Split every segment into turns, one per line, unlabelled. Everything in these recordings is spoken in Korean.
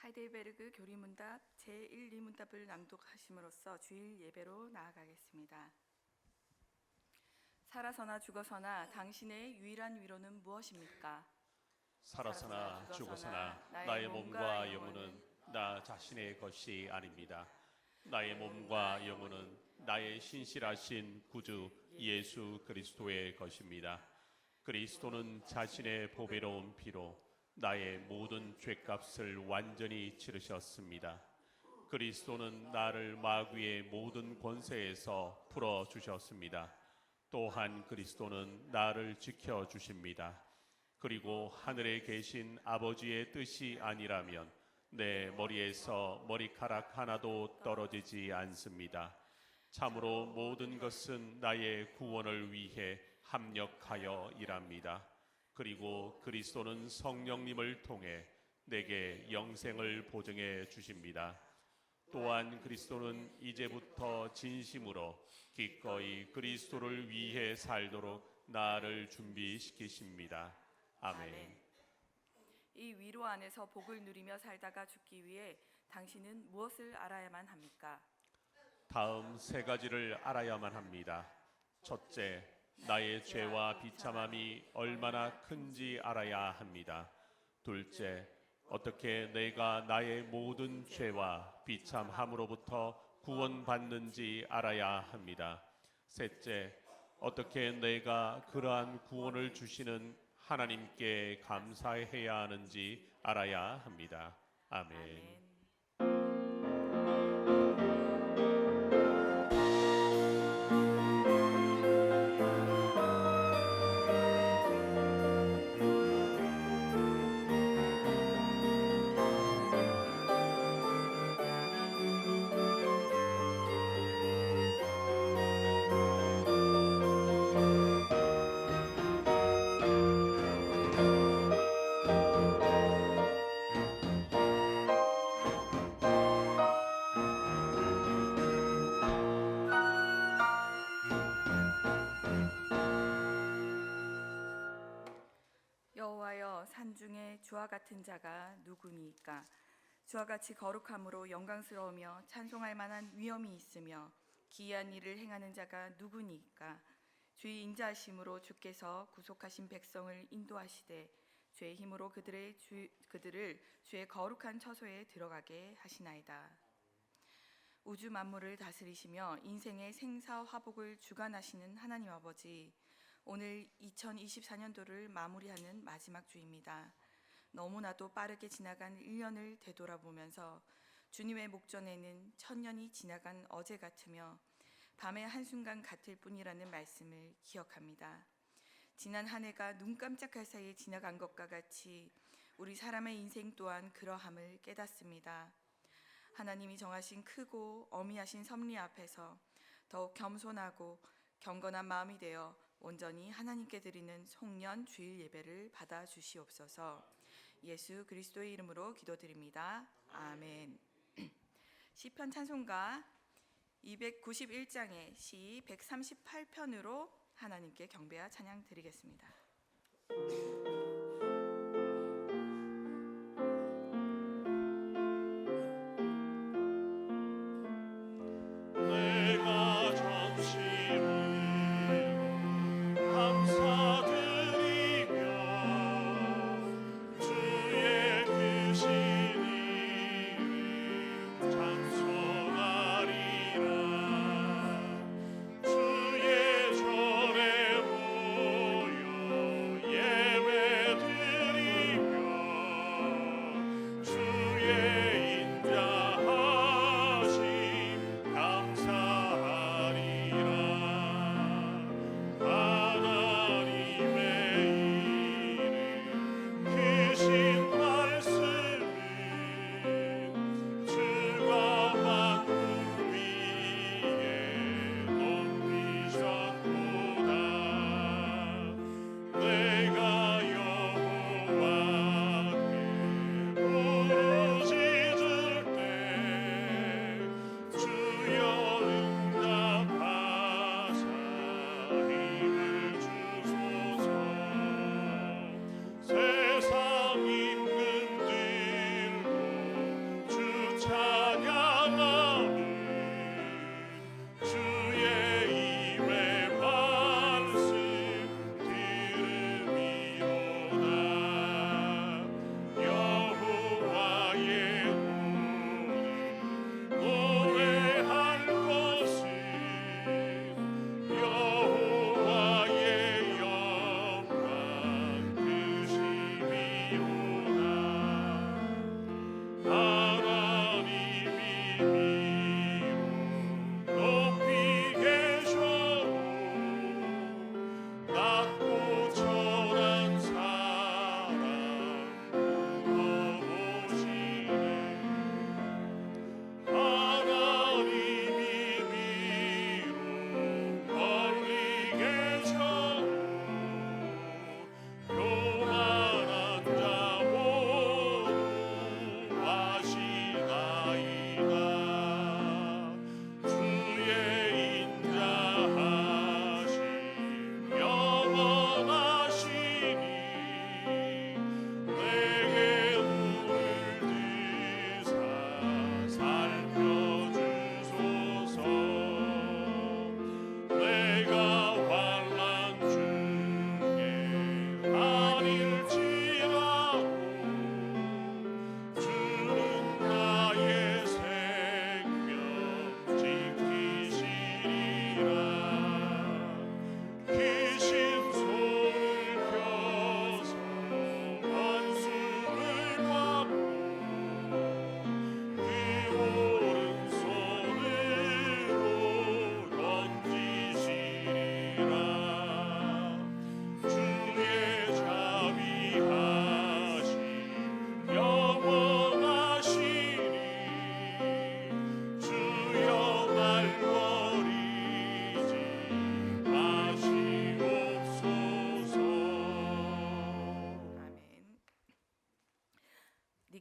하이델베르그 교리문답 제1, 2문답을 낭독하심으로써 주일 예배로 나아가겠습니다. 살아서나 죽어서나 당신의 유일한 위로는 무엇입니까?
살아서나 죽어서나 나의 몸과 영혼은 나 자신의 것이 아닙니다. 나의 몸과 영혼은 나의 신실하신 구주 예수 그리스도의 것입니다. 그리스도는 자신의 보배로운 피로 나의 모든 죄값을 완전히 치르셨습니다. 그리스도는 나를 마귀의 모든 권세에서 풀어주셨습니다. 또한 그리스도는 나를 지켜주십니다. 그리고 하늘에 계신 아버지의 뜻이 아니라면 내 머리에서 머리카락 하나도 떨어지지 않습니다. 참으로 모든 것은 나의 구원을 위해 합력하여 일합니다. 그리고 그리스도는 성령님을 통해 내게 영생을 보증해 주십니다. 또한 그리스도는 이제부터 진심으로 기꺼이 그리스도를 위해 살도록 나를 준비시키십니다. 아멘.
이 위로 안에서 복을 누리며 살다가 죽기 위해 당신은 무엇을 알아야만 합니까?
다음 세 가지를 알아야만 합니다. 첫째, 나의 죄와 비참함이 얼마나 큰지 알아야 합니다. 둘째, 어떻게 내가 나의 모든 죄와 비참함으로부터 구원받는지 알아야 합니다. 셋째, 어떻게 내가 그러한 구원을 주시는 하나님께 감사해야 하는지 알아야 합니다. 아멘.
여호와여, 산중에 주와 같은 자가 누구니이까? 주와 같이 거룩함으로 영광스러우며 찬송할 만한 위엄이 있으며 기이한 일을 행하는 자가 누구니이까? 주의 인자하심으로 주께서 구속하신 백성을 인도하시되 주의 힘으로 그들을 주의 거룩한 처소에 들어가게 하시나이다. 우주 만물을 다스리시며 인생의 생사 화복을 주관하시는 하나님 아버지, 오늘 2024년도를 마무리하는 마지막 주입니다. 너무나도 빠르게 지나간 1년을 되돌아보면서 주님의 목전에는 1000년이 지나간 어제 같으며 밤의 한순간 같을 뿐이라는 말씀을 기억합니다. 지난 한 해가 눈 깜짝할 사이에 지나간 것과 같이 우리 사람의 인생 또한 그러함을 깨닫습니다. 하나님이 정하신 크고 어미하신 섭리 앞에서 더욱 겸손하고 경건한 마음이 되어 온전히 하나님께 드리는 송년 주일 예배를 받아 주시옵소서. 예수 그리스도의 이름으로 기도드립니다. 아멘. 시편 찬송가 291장의 시 138편으로 하나님께 경배와 찬양 드리겠습니다.
예배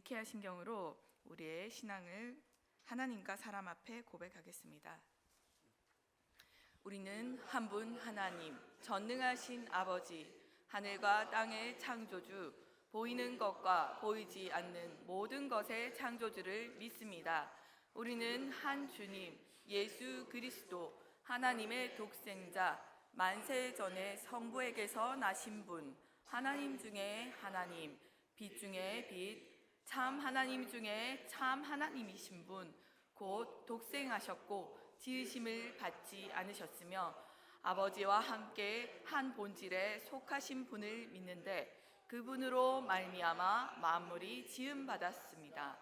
니케아 신경으로 우리의 신앙을 하나님과 사람 앞에 고백하겠습니다. 우리는 한 분 하나님, 전능하신 아버지, 하늘과 땅의 창조주, 보이는 것과 보이지 않는 모든 것의 창조주를 믿습니다. 우리는 한 주님, 예수 그리스도, 하나님의 독생자, 만세 전에 성부에게서 나신 분, 하나님 중에 하나님, 빛 중에 빛, 참 하나님 중에 참 하나님이신 분, 곧 독생하셨고 지으심을 받지 않으셨으며 아버지와 함께 한 본질에 속하신 분을 믿는데 그분으로 말미암아 만물이 지음 받았습니다.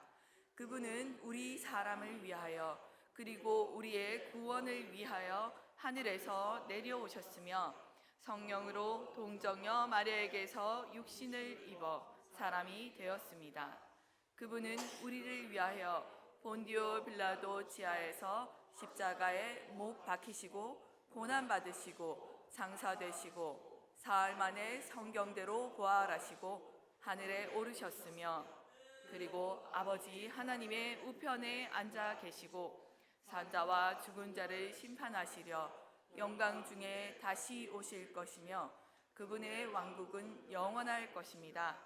그분은 우리 사람을 위하여 그리고 우리의 구원을 위하여 하늘에서 내려오셨으며 성령으로 동정녀 마리아에게서 육신을 입어 사람이 되었습니다. 그분은 우리를 위하여 본디오 빌라도 지하에서 십자가에 못 박히시고 고난받으시고 장사되시고 사흘 만에 성경대로 부활하시고 하늘에 오르셨으며 그리고 아버지 하나님의 우편에 앉아 계시고 산자와 죽은 자를 심판하시려 영광 중에 다시 오실 것이며 그분의 왕국은 영원할 것입니다.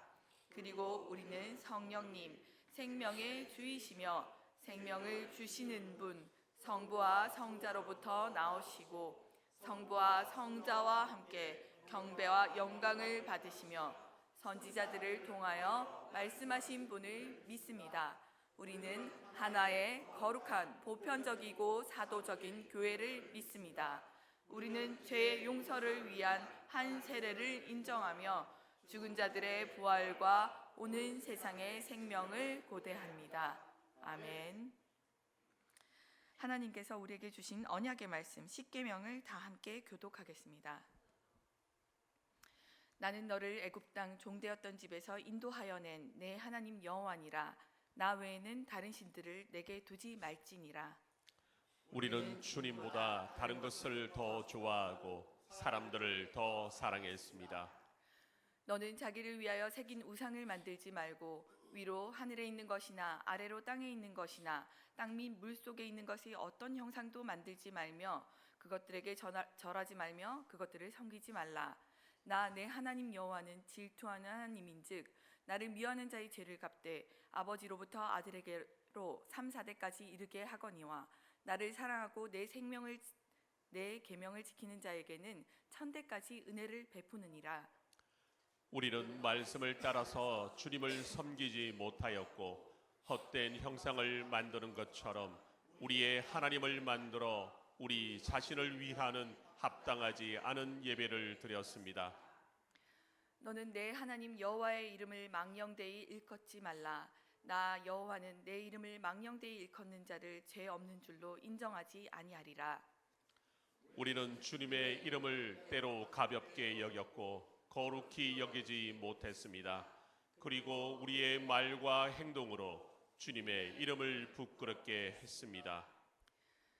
그리고 우리는 성령님 생명의 주이시며 생명을 주시는 분 성부와 성자로부터 나오시고 성부와 성자와 함께 경배와 영광을 받으시며 선지자들을 통하여 말씀하신 분을 믿습니다. 우리는 하나의 거룩한 보편적이고 사도적인 교회를 믿습니다. 우리는 죄의 용서를 위한 한 세례를 인정하며 죽은 자들의 부활과 오는 세상의 생명을 고대합니다. 아멘. 하나님께서 우리에게 주신 언약의 말씀 십계명을 다 함께 교독하겠습니다. 나는 너를 애굽 땅 종되었던 집에서 인도하여 낸 내 하나님 여호와니라. 나 외에는 다른 신들을 내게 두지 말지니라.
우리는 주님보다 다른 것을 더 좋아하고 사람들을 더 사랑했습니다.
너는 자기를 위하여 새긴 우상을 만들지 말고 위로 하늘에 있는 것이나 아래로 땅에 있는 것이나 땅 및 물 속에 있는 것이 어떤 형상도 만들지 말며 그것들에게 절하지 말며 그것들을 섬기지 말라. 나 내 하나님 여호와는 질투하는 하나님인즉 나를 미워하는 자의 죄를 갚되 아버지로부터 아들에게로 3, 4대까지 이르게 하거니와 나를 사랑하고 내 계명을 지키는 자에게는 1000대까지 은혜를 베푸느니라.
우리는 말씀을 따라서 주님을 섬기지 못하였고 헛된 형상을 만드는 것처럼 우리의 하나님을 만들어 우리 자신을 위하는 합당하지 않은 예배를 드렸습니다.
너는 내 하나님 여호와의 이름을 망령되이 일컫지 말라. 나 여호와는 내 이름을 망령되이 일컫는 자를 죄 없는 줄로 인정하지 아니하리라.
우리는 주님의 이름을 때로 가볍게 여겼고 거룩히 여기지 못했습니다. 그리고 우리의 말과 행동으로 주님의 이름을 부끄럽게 했습니다.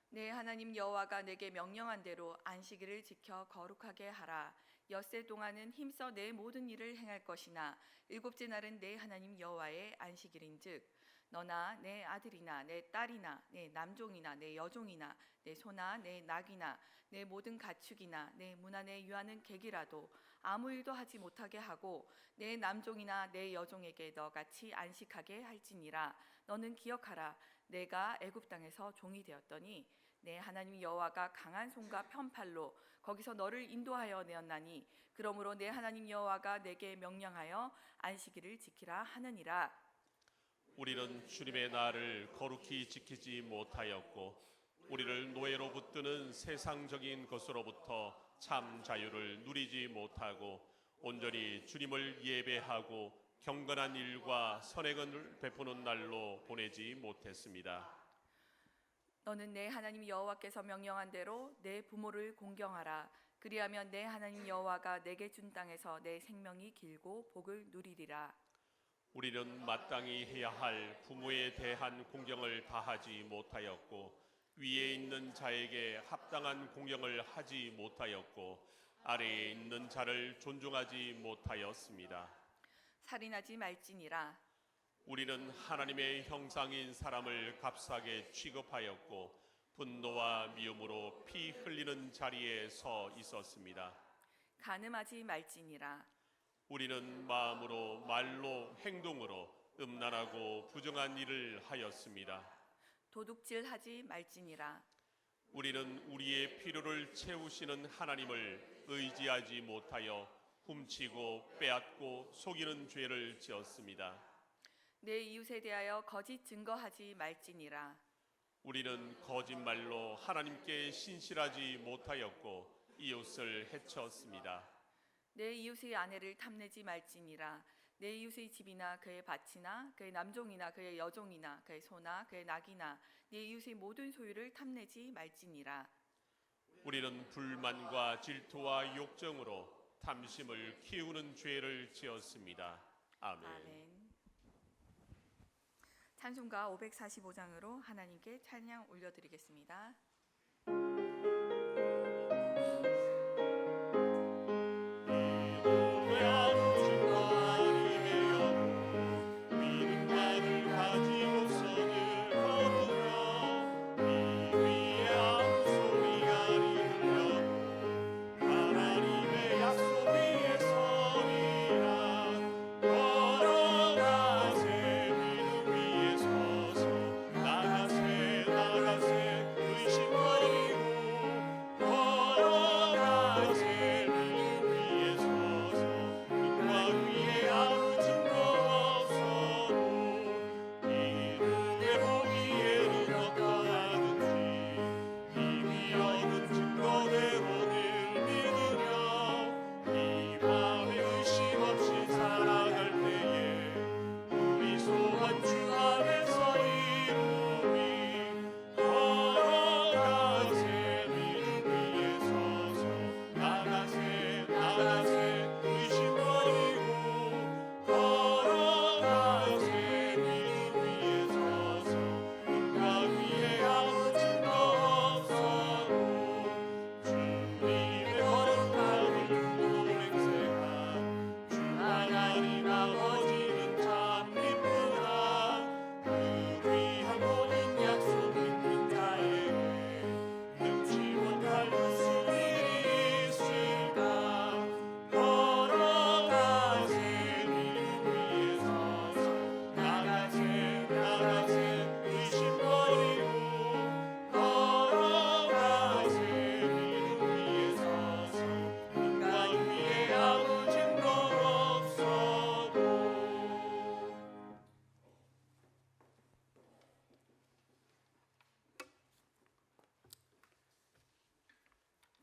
내 하나님 여호와가 내게 명령한 대로 안식일을 지켜 거룩하게 하라. 엿새 동안은 힘써 내 모든 일을 행할 것이나 일곱째 날은 내 하나님 여호와의 안식일인즉 너나 내 아들이나 내 딸이나 내 남종이나 내 여종이나 내 소나 내 낙이나 내 모든 가축이나 내 문 안에 유하는 객이라도 아무 일도 하지 못하게 하고 내 남종이나 내 여종에게 너같이 안식하게 할지니라. 너는 기억하라. 내가 애굽 땅에서 종이 되었더니 내 하나님 여호와가 강한 손과 편팔로 거기서 너를 인도하여 내었나니 그러므로 내 하나님 여호와가 내게 명령하여 안식일을 지키라 하느니라.
우리는 주님의 날을 거룩히 지키지 못하였고 우리를 노예로 붙드는 세상적인 것으로부터 참 자유를 누리지 못하고 온전히 주님을 예배하고 경건한 일과 선행을 베푸는 날로 보내지 못했습니다.
너는 내 하나님 여호와께서 명령한 대로 내 부모를 공경하라. 그리하면 내 하나님 여호와가 내게 준 땅에서 내 생명이 길고 복을 누리리라.
우리는 마땅히 해야 할 부모에 대한 공경을 다하지 못하였고 위에 있는 자에게 합당한 공경을 하지 못하였고 아래에 있는 자를 존중하지 못하였습니다.
살인하지 말지니라.
우리는 하나님의 형상인 사람을 값싸게 취급하였고 분노와 미움으로 피 흘리는 자리에 서 있었습니다.
간음하지 말지니라.
우리는 마음으로 말로 행동으로 음란하고 부정한 일을 하였습니다.
도둑질하지 말지니라.
우리는 우리의 필요를 채우시는 하나님을 의지하지 못하여 훔치고 빼앗고 속이는 죄를 지었습니다.
내 이웃에 대하여 거짓 증거하지 말지니라.
우리는 거짓말로 하나님께 신실하지 못하였고 이웃을 해쳤습니다.
내 이웃의 아내를 탐내지 말지니라. 내 이웃의 집이나 그의 밭이나 그의 남종이나 그의 여종이나 그의 소나 그의 낙이나 내 이웃의 모든 소유를 탐내지 말지니라.
우리는 불만과 질투와 욕정으로 탐심을 키우는 죄를 지었습니다. 아멘.
아멘. 찬송가 545장으로 하나님께 찬양 올려드리겠습니다.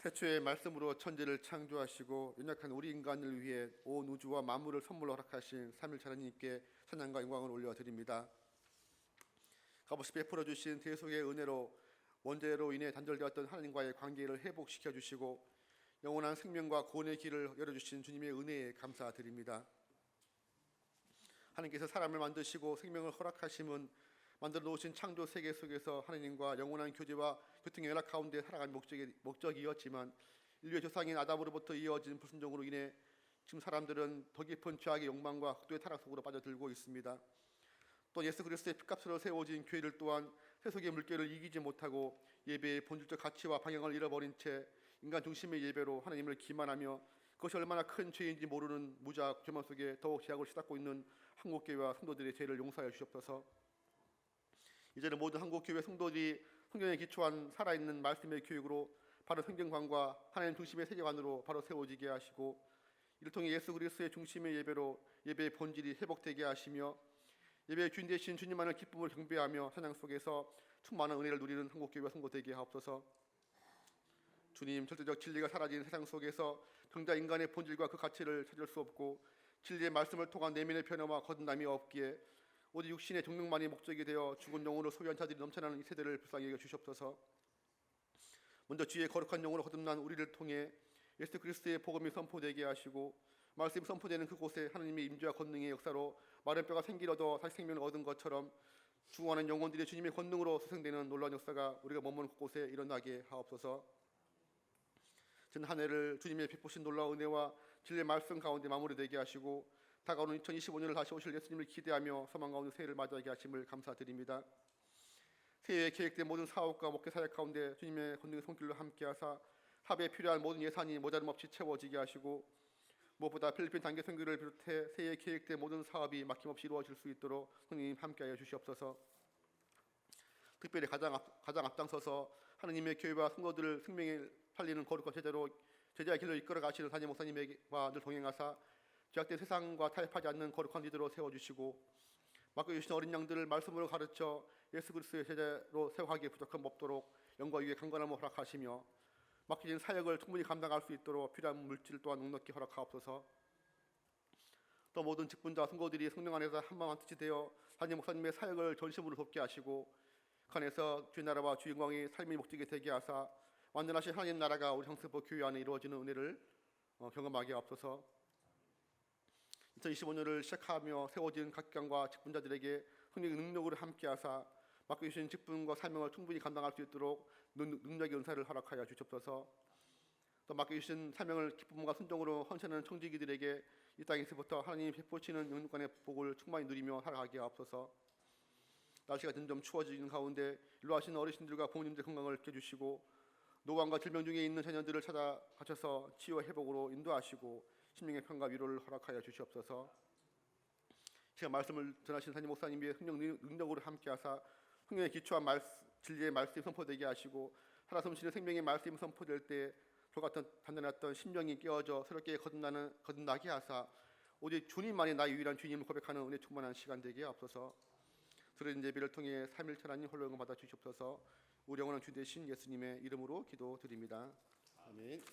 태초의 말씀으로 천지를 창조하시고 연약한 우리 인간을 위해 온 우주와 만물을 선물로 허락하신 삼일체 하나님께 찬양과 영광을 올려드립니다. 값없이 베풀어 주신 대속의 은혜로 원죄로 인해 단절되었던 하나님과의 관계를 회복시켜 주시고 영원한 생명과 구원의 길을 열어주신 주님의 은혜에 감사드립니다. 하나님께서 사람을 만드시고 생명을 허락하심은 만들어 놓으신 창조 세계 속에서 하나님과 영원한 교제와 교통의 연락 가운데 살아간 목적이었지만 인류의 조상인 아담으로부터 이어진 불순종으로 인해 지금 사람들은 더 깊은 죄악의 욕망과 극도의 타락 속으로 빠져들고 있습니다. 또 예수 그리스도의 피값으로 세워진 교회를 또한 세속의 물결을 이기지 못하고 예배의 본질적 가치와 방향을 잃어버린 채 인간 중심의 예배로 하나님을 기만하며 그것이 얼마나 큰 죄인지 모르는 무자악 죄만 속에 더욱 죄악을 시닫고 있는 한국교회와 성도들의 죄를 용서하여 주옵소서. 이제는 모든 한국교회 성도들이 성경에 기초한 살아있는 말씀의 교육으로 바로 성경관과 하나님 중심의 세계관으로 바로 세워지게 하시고 이를 통해 예수 그리스도의 중심의 예배로 예배의 본질이 회복되게 하시며 예배의 주인 되신 주님만을 기쁨을 경배하며 찬양 속에서 충만한 은혜를 누리는 한국교회와 성도 되게 하옵소서. 주님, 절대적 진리가 사라진 세상 속에서 정작 인간의 본질과 그 가치를 찾을 수 없고 진리의 말씀을 통한 내면의 변화와 거듭남이 없기에 오직 육신의 정욕만이 목적이 되어 죽은 영혼을 소유한 자들이 넘쳐나는 이 세대를 불쌍히 여겨 주시옵소서. 먼저 주의 거룩한 영으로 거듭난 우리를 통해 예수 그리스도의 복음이 선포되게 하시고 말씀이 선포되는 그곳에 하나님의 임재와 권능의 역사로 마른 뼈가 생기를 얻어 다시 생명을 얻은 것처럼 죽어가는 영혼들이 주님의 권능으로 소생되는 놀라운 역사가 우리가 머무는 그곳에 일어나게 하옵소서. 지난 한 해를 주님의 베푸신 놀라운 은혜와 진리의 말씀 가운데 마무리되게 하시고 다가오는 2025년을 다시 오실 예수님을 기대하며 소망 가운데 새해를 맞이하게 하심을 감사드립니다. 새해에 계획된 모든 사업과 목회 사역 가운데 주님의 권능의 손길로 함께하사 사업에 필요한 모든 예산이 모자름 없이 채워지게 하시고 무엇보다 필리핀 단계 선교를 비롯해 새해에 계획된 모든 사업이 막힘없이 이루어질 수 있도록 성령님 함께하여 주시옵소서. 특별히 가장 앞장서서 하나님의 교회와 성도들을 생명을 살리는 거룩한 제자의 길로 이끌어 가시는 담임 목사님과 늘 동행하사 죄악된 세상과 타협하지 않는 거룩한 리더로 세워주시고 맡겨주신 어린 양들을 말씀으로 가르쳐 예수 그리스도의 제자로 세워가기에 부족함 없도록 영과 위에 강건함을 허락하시며 맡겨진 사역을 충분히 감당할 수 있도록 필요한 물질 또한 넉넉히 허락하옵소서. 또 모든 직분자 성도들이 성령 안에서 한마음 한뜻이 되어 담임 목사님의 사역을 전심으로 돕게 하시고 그 안에서 주의 나라와 주의 영광이 삶의 목적이 되게 하사 완전하신 하나님 나라가 우리 향수보 교회 안에 이루어지는 은혜를 경험하게 하옵소서. 2025년을 시작하며 세워진 각경과 직분자들에게 성령의 능력으로 함께하사 맡겨주신 직분과 사명을 충분히 감당할 수 있도록 능력의 은사를 허락하여 주시옵소서. 또 맡겨주신 사명을 기쁨과 순종으로 헌신하는 청지기들에게 이 땅에서부터 하나님이 베푸시는 영육간의 복을 충만히 누리며 살아가게 하옵소서. 날씨가 점점 추워지는 가운데 일로하시는 어르신들과 부모님들 건강을 지켜주시고 노방과 질병 중에 있는 자녀들을 찾아가셔서 치유와 회복으로 인도하시고 심령의 평과 위로를 허락하여 주시옵소서. 제가 말씀을 전하신 담임 목사님의 성령 능력으로 함께하사 성령의 기초한 진리의 말씀이 선포되게 하시고 살아 숨쉬는 생명의 말씀이 선포될 때 돌같은 단단했던 심령이 깨어져 새롭게 거듭나게 하사 오직 주님만이 나의 유일한 주님을 고백하는 은혜 충만한 시간 되게 하옵소서. 들은 예배를 통해 삼일체 하나님 홀로 영광 받아 주시옵소서. 우리 영원한 주 되신 예수님의 이름으로 기도드립니다. 아멘.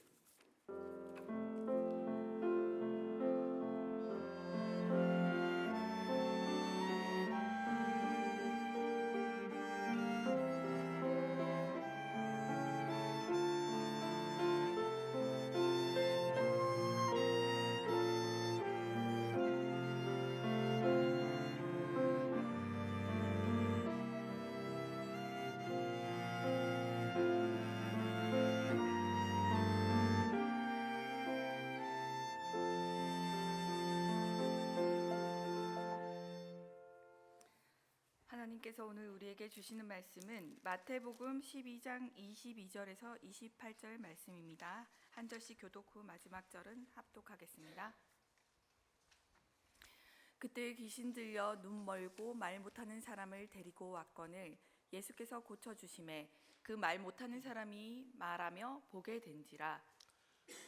하나님께서 오늘 우리에게 주시는 말씀은 마태복음 12장 22절에서 28절 말씀입니다. 한 절씩 교독 후 마지막 절은 합독하겠습니다. 그때 귀신 들려 눈 멀고 말 못하는 사람을 데리고 왔거늘 예수께서 고쳐주심에 그 말 못하는 사람이 말하며 보게 된지라.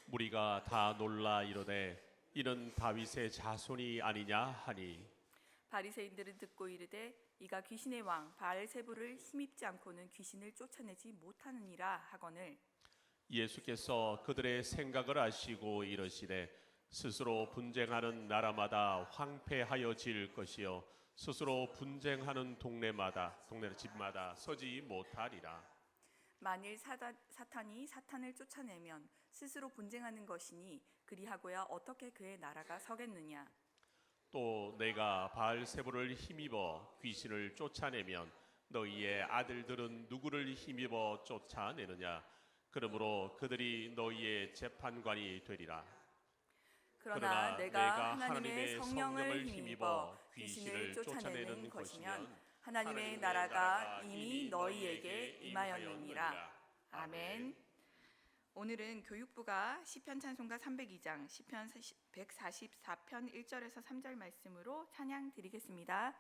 무리가 다 놀라 이르되 이는 다윗의 자손이 아니냐 하니
바리새인들은 듣고 이르되 이가 귀신의 왕 바알세불을 힘입지 않고는 귀신을 쫓아내지 못하느니라 하거늘
예수께서 그들의 생각을 아시고 이르시되 스스로 분쟁하는 나라마다 황폐하여질 것이요 스스로 분쟁하는 집마다 서지 못하리라.
만일 사탄이 사탄을 쫓아내면 스스로 분쟁하는 것이니 그리하고야 어떻게 그의 나라가 서겠느냐.
또 내가 바알세불을 힘입어 귀신을 쫓아내면 너희의 아들들은 누구를 힘입어 쫓아내느냐. 그러므로 그들이 너희의 재판관이 되리라.
그러나 내가 하나님의 성령을 힘입어 귀신을 쫓아내는 것이면 하나님의 나라가 이미 너희에게 임하였느니라. 아멘. 오늘은 교육부가 시편 찬송가 302장, 시편 144편 1절에서 3절 말씀으로 찬양 드리겠습니다.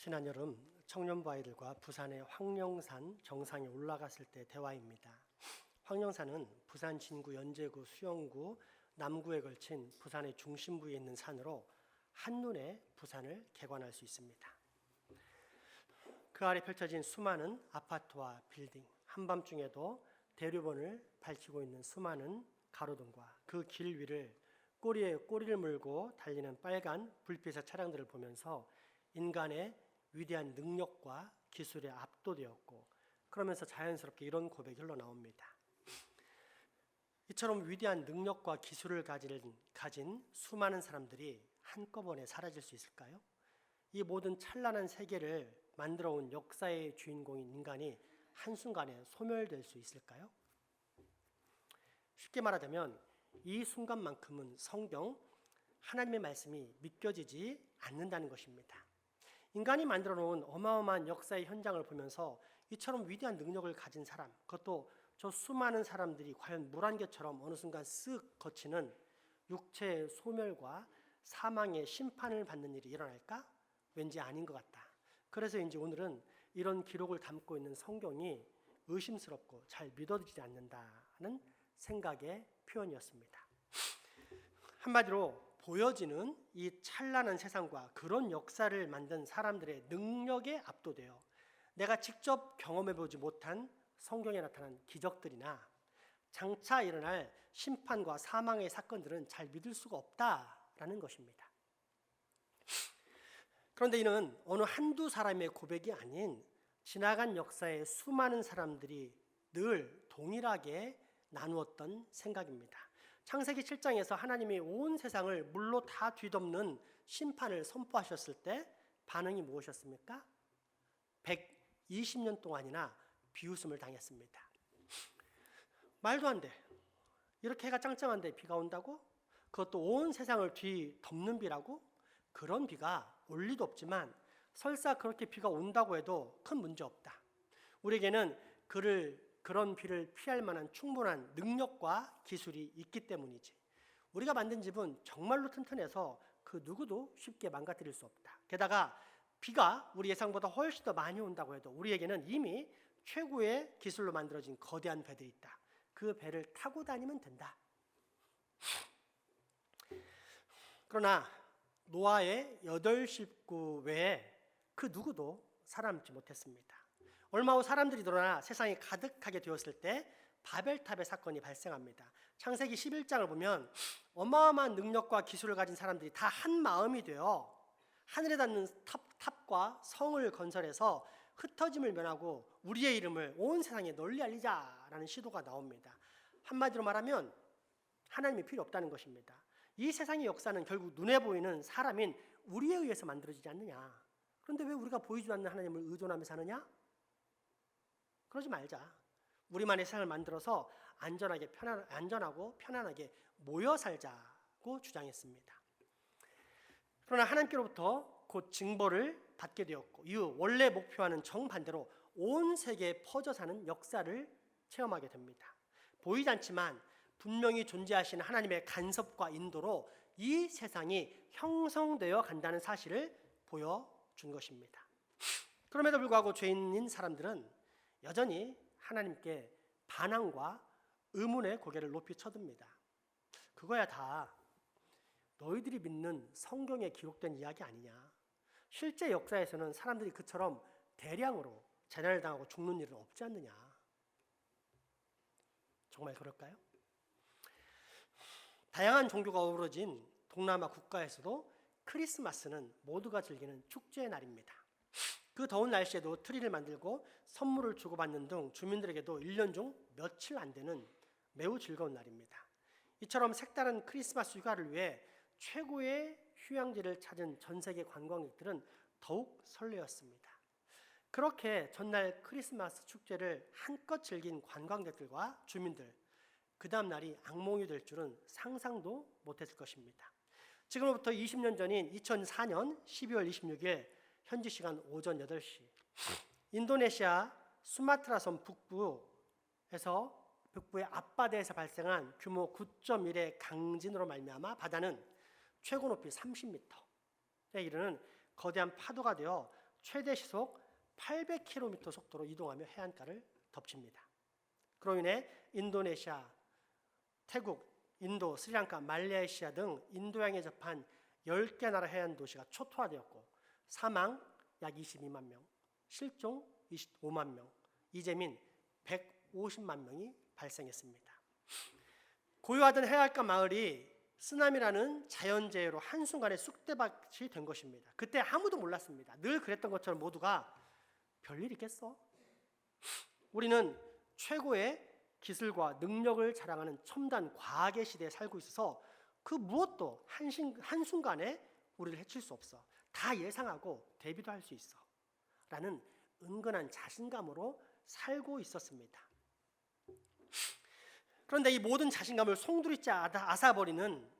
지난 여름 청년부 아이들과 부산의 황령산 정상에 올라갔을 때 대화입니다. 황령산은 부산 진구, 연제구, 수영구, 남구에 걸친 부산의 중심부에 있는 산으로 한눈에 부산을 개관할 수 있습니다. 그 아래 펼쳐진 수많은 아파트와 빌딩, 한밤중에도 대류번을 밝히고 있는 수많은 가로등과 그 길 위를 꼬리에 꼬리를 물고 달리는 빨간 불빛의 차량들을 보면서 인간의 위대한 능력과 기술에 압도되었고, 그러면서 자연스럽게 이런 고백이 흘러나옵니다. 이처럼 위대한 능력과 기술을 가진 수많은 사람들이 한꺼번에 사라질 수 있을까요? 이 모든 찬란한 세계를 만들어 온 역사의 주인공인 인간이 한순간에 소멸될 수 있을까요? 쉽게 말하자면 이 순간만큼은 성경, 하나님의 말씀이 믿겨지지 않는다는 것입니다. 인간이 만들어 놓은 어마어마한 역사의 현장을 보면서 이처럼 위대한 능력을 가진 사람, 그것도 저 수많은 사람들이 과연 물 한 개처럼 어느 순간 쓱 거치는 육체의 소멸과 사망의 심판을 받는 일이 일어날까? 왠지 아닌 것 같다. 그래서인지 오늘은 이런 기록을 담고 있는 성경이 의심스럽고 잘 믿어지지 않는다는 생각의 표현이었습니다. 한마디로 보여지는 이 찬란한 세상과 그런 역사를 만든 사람들의 능력에 압도되어 내가 직접 경험해보지 못한 성경에 나타난 기적들이나 장차 일어날 심판과 사망의 사건들은 잘 믿을 수가 없다라는 것입니다. 그런데 이는 어느 한두 사람의 고백이 아닌 지나간 역사의 수많은 사람들이 늘 동일하게 나누었던 생각입니다. 창세기 7장에서 하나님이 온 세상을 물로 다 뒤덮는 심판을 선포하셨을 때 반응이 무엇이었습니까? 120년 동안이나 비웃음을 당했습니다. 말도 안 돼. 이렇게 해가 짱짱한데 비가 온다고? 그것도 온 세상을 뒤덮는 비라고? 그런 비가 올 리도 없지만 설사 그렇게 비가 온다고 해도 큰 문제 없다. 우리에게는 그런 비를 피할 만한 충분한 능력과 기술이 있기 때문이지. 우리가 만든 집은 정말로 튼튼해서 그 누구도 쉽게 망가뜨릴 수 없다. 게다가 비가 우리 예상보다 훨씬 더 많이 온다고 해도 우리에게는 이미 최고의 기술로 만들어진 거대한 배들이 있다. 그 배를 타고 다니면 된다. 그러나 노아의 8식구 외에 그 누구도 살아남지 못했습니다. 얼마 후 사람들이 늘어나 세상이 가득하게 되었을 때 바벨탑의 사건이 발생합니다. 창세기 11장을 보면 어마어마한 능력과 기술을 가진 사람들이 다 한 마음이 되어 하늘에 닿는 탑과 성을 건설해서 흩어짐을 면하고 우리의 이름을 온 세상에 널리 알리자라는 시도가 나옵니다. 한마디로 말하면 하나님이 필요 없다는 것입니다. 이 세상의 역사는 결국 눈에 보이는 사람인 우리에 의해서 만들어지지 않느냐. 그런데 왜 우리가 보이지 않는 하나님을 의존하며 사느냐? 그러지 말자. 우리만의 세상을 만들어서 안전하고 편안하게 모여 살자고 주장했습니다. 그러나 하나님께로부터 곧 징벌을 받게 되었고 이후 원래 목표와는 정반대로 온 세계에 퍼져 사는 역사를 체험하게 됩니다. 보이지 않지만 분명히 존재하시는 하나님의 간섭과 인도로 이 세상이 형성되어 간다는 사실을 보여준 것입니다. 그럼에도 불구하고 죄인인 사람들은 여전히 하나님께 반항과 의문의 고개를 높이 쳐듭니다. 그거야 다 너희들이 믿는 성경에 기록된 이야기 아니냐. 실제 역사에서는 사람들이 그처럼 대량으로 재난을 당하고 죽는 일은 없지 않느냐. 정말 그럴까요? 다양한 종교가 어우러진 동남아 국가에서도 크리스마스는 모두가 즐기는 축제의 날입니다. 그 더운 날씨에도 트리를 만들고 선물을 주고받는 등 주민들에게도 1년 중 며칠 안 되는 매우 즐거운 날입니다. 이처럼 색다른 크리스마스 휴가를 위해 최고의 휴양지를 찾은 전 세계 관광객들은 더욱 설레었습니다. 그렇게 전날 크리스마스 축제를 한껏 즐긴 관광객들과 주민들, 그 다음 날이 악몽이 될 줄은 상상도 못했을 것입니다. 지금부터 20년 전인 2004년 12월 26일 현지 시간 오전 8시 인도네시아 수마트라 섬 북부의 앞바다에서 발생한 규모 9.1의 강진으로 말미암아 바다는 최고 높이 30m에 이르는 거대한 파도가 되어 최대 시속 800km 속도로 이동하며 해안가를 덮칩니다. 그로 인해 인도네시아, 태국, 인도, 스리랑카, 말레이시아 등 인도양에 접한 10개 나라 해안 도시가 초토화되었고 사망 약 22만 명, 실종 25만 명, 이재민 150만 명이 발생했습니다. 고요하던 해안가 마을이 쓰나미라는 자연재해로 한순간에 쑥대밭이 된 것입니다. 그때 아무도 몰랐습니다. 늘 그랬던 것처럼 모두가 별일 있겠어? 우리는 최고의 기술과 능력을 자랑하는 첨단 과학의 시대에 살고 있어서 그 무엇도 한순간에 우리를 해칠 수 없어. 다 예상하고 대비도 할 수 있어. 라는 은근한 자신감으로 살고 있었습니다. 그런데 이 모든 자신감을 송두리째 앗아버리는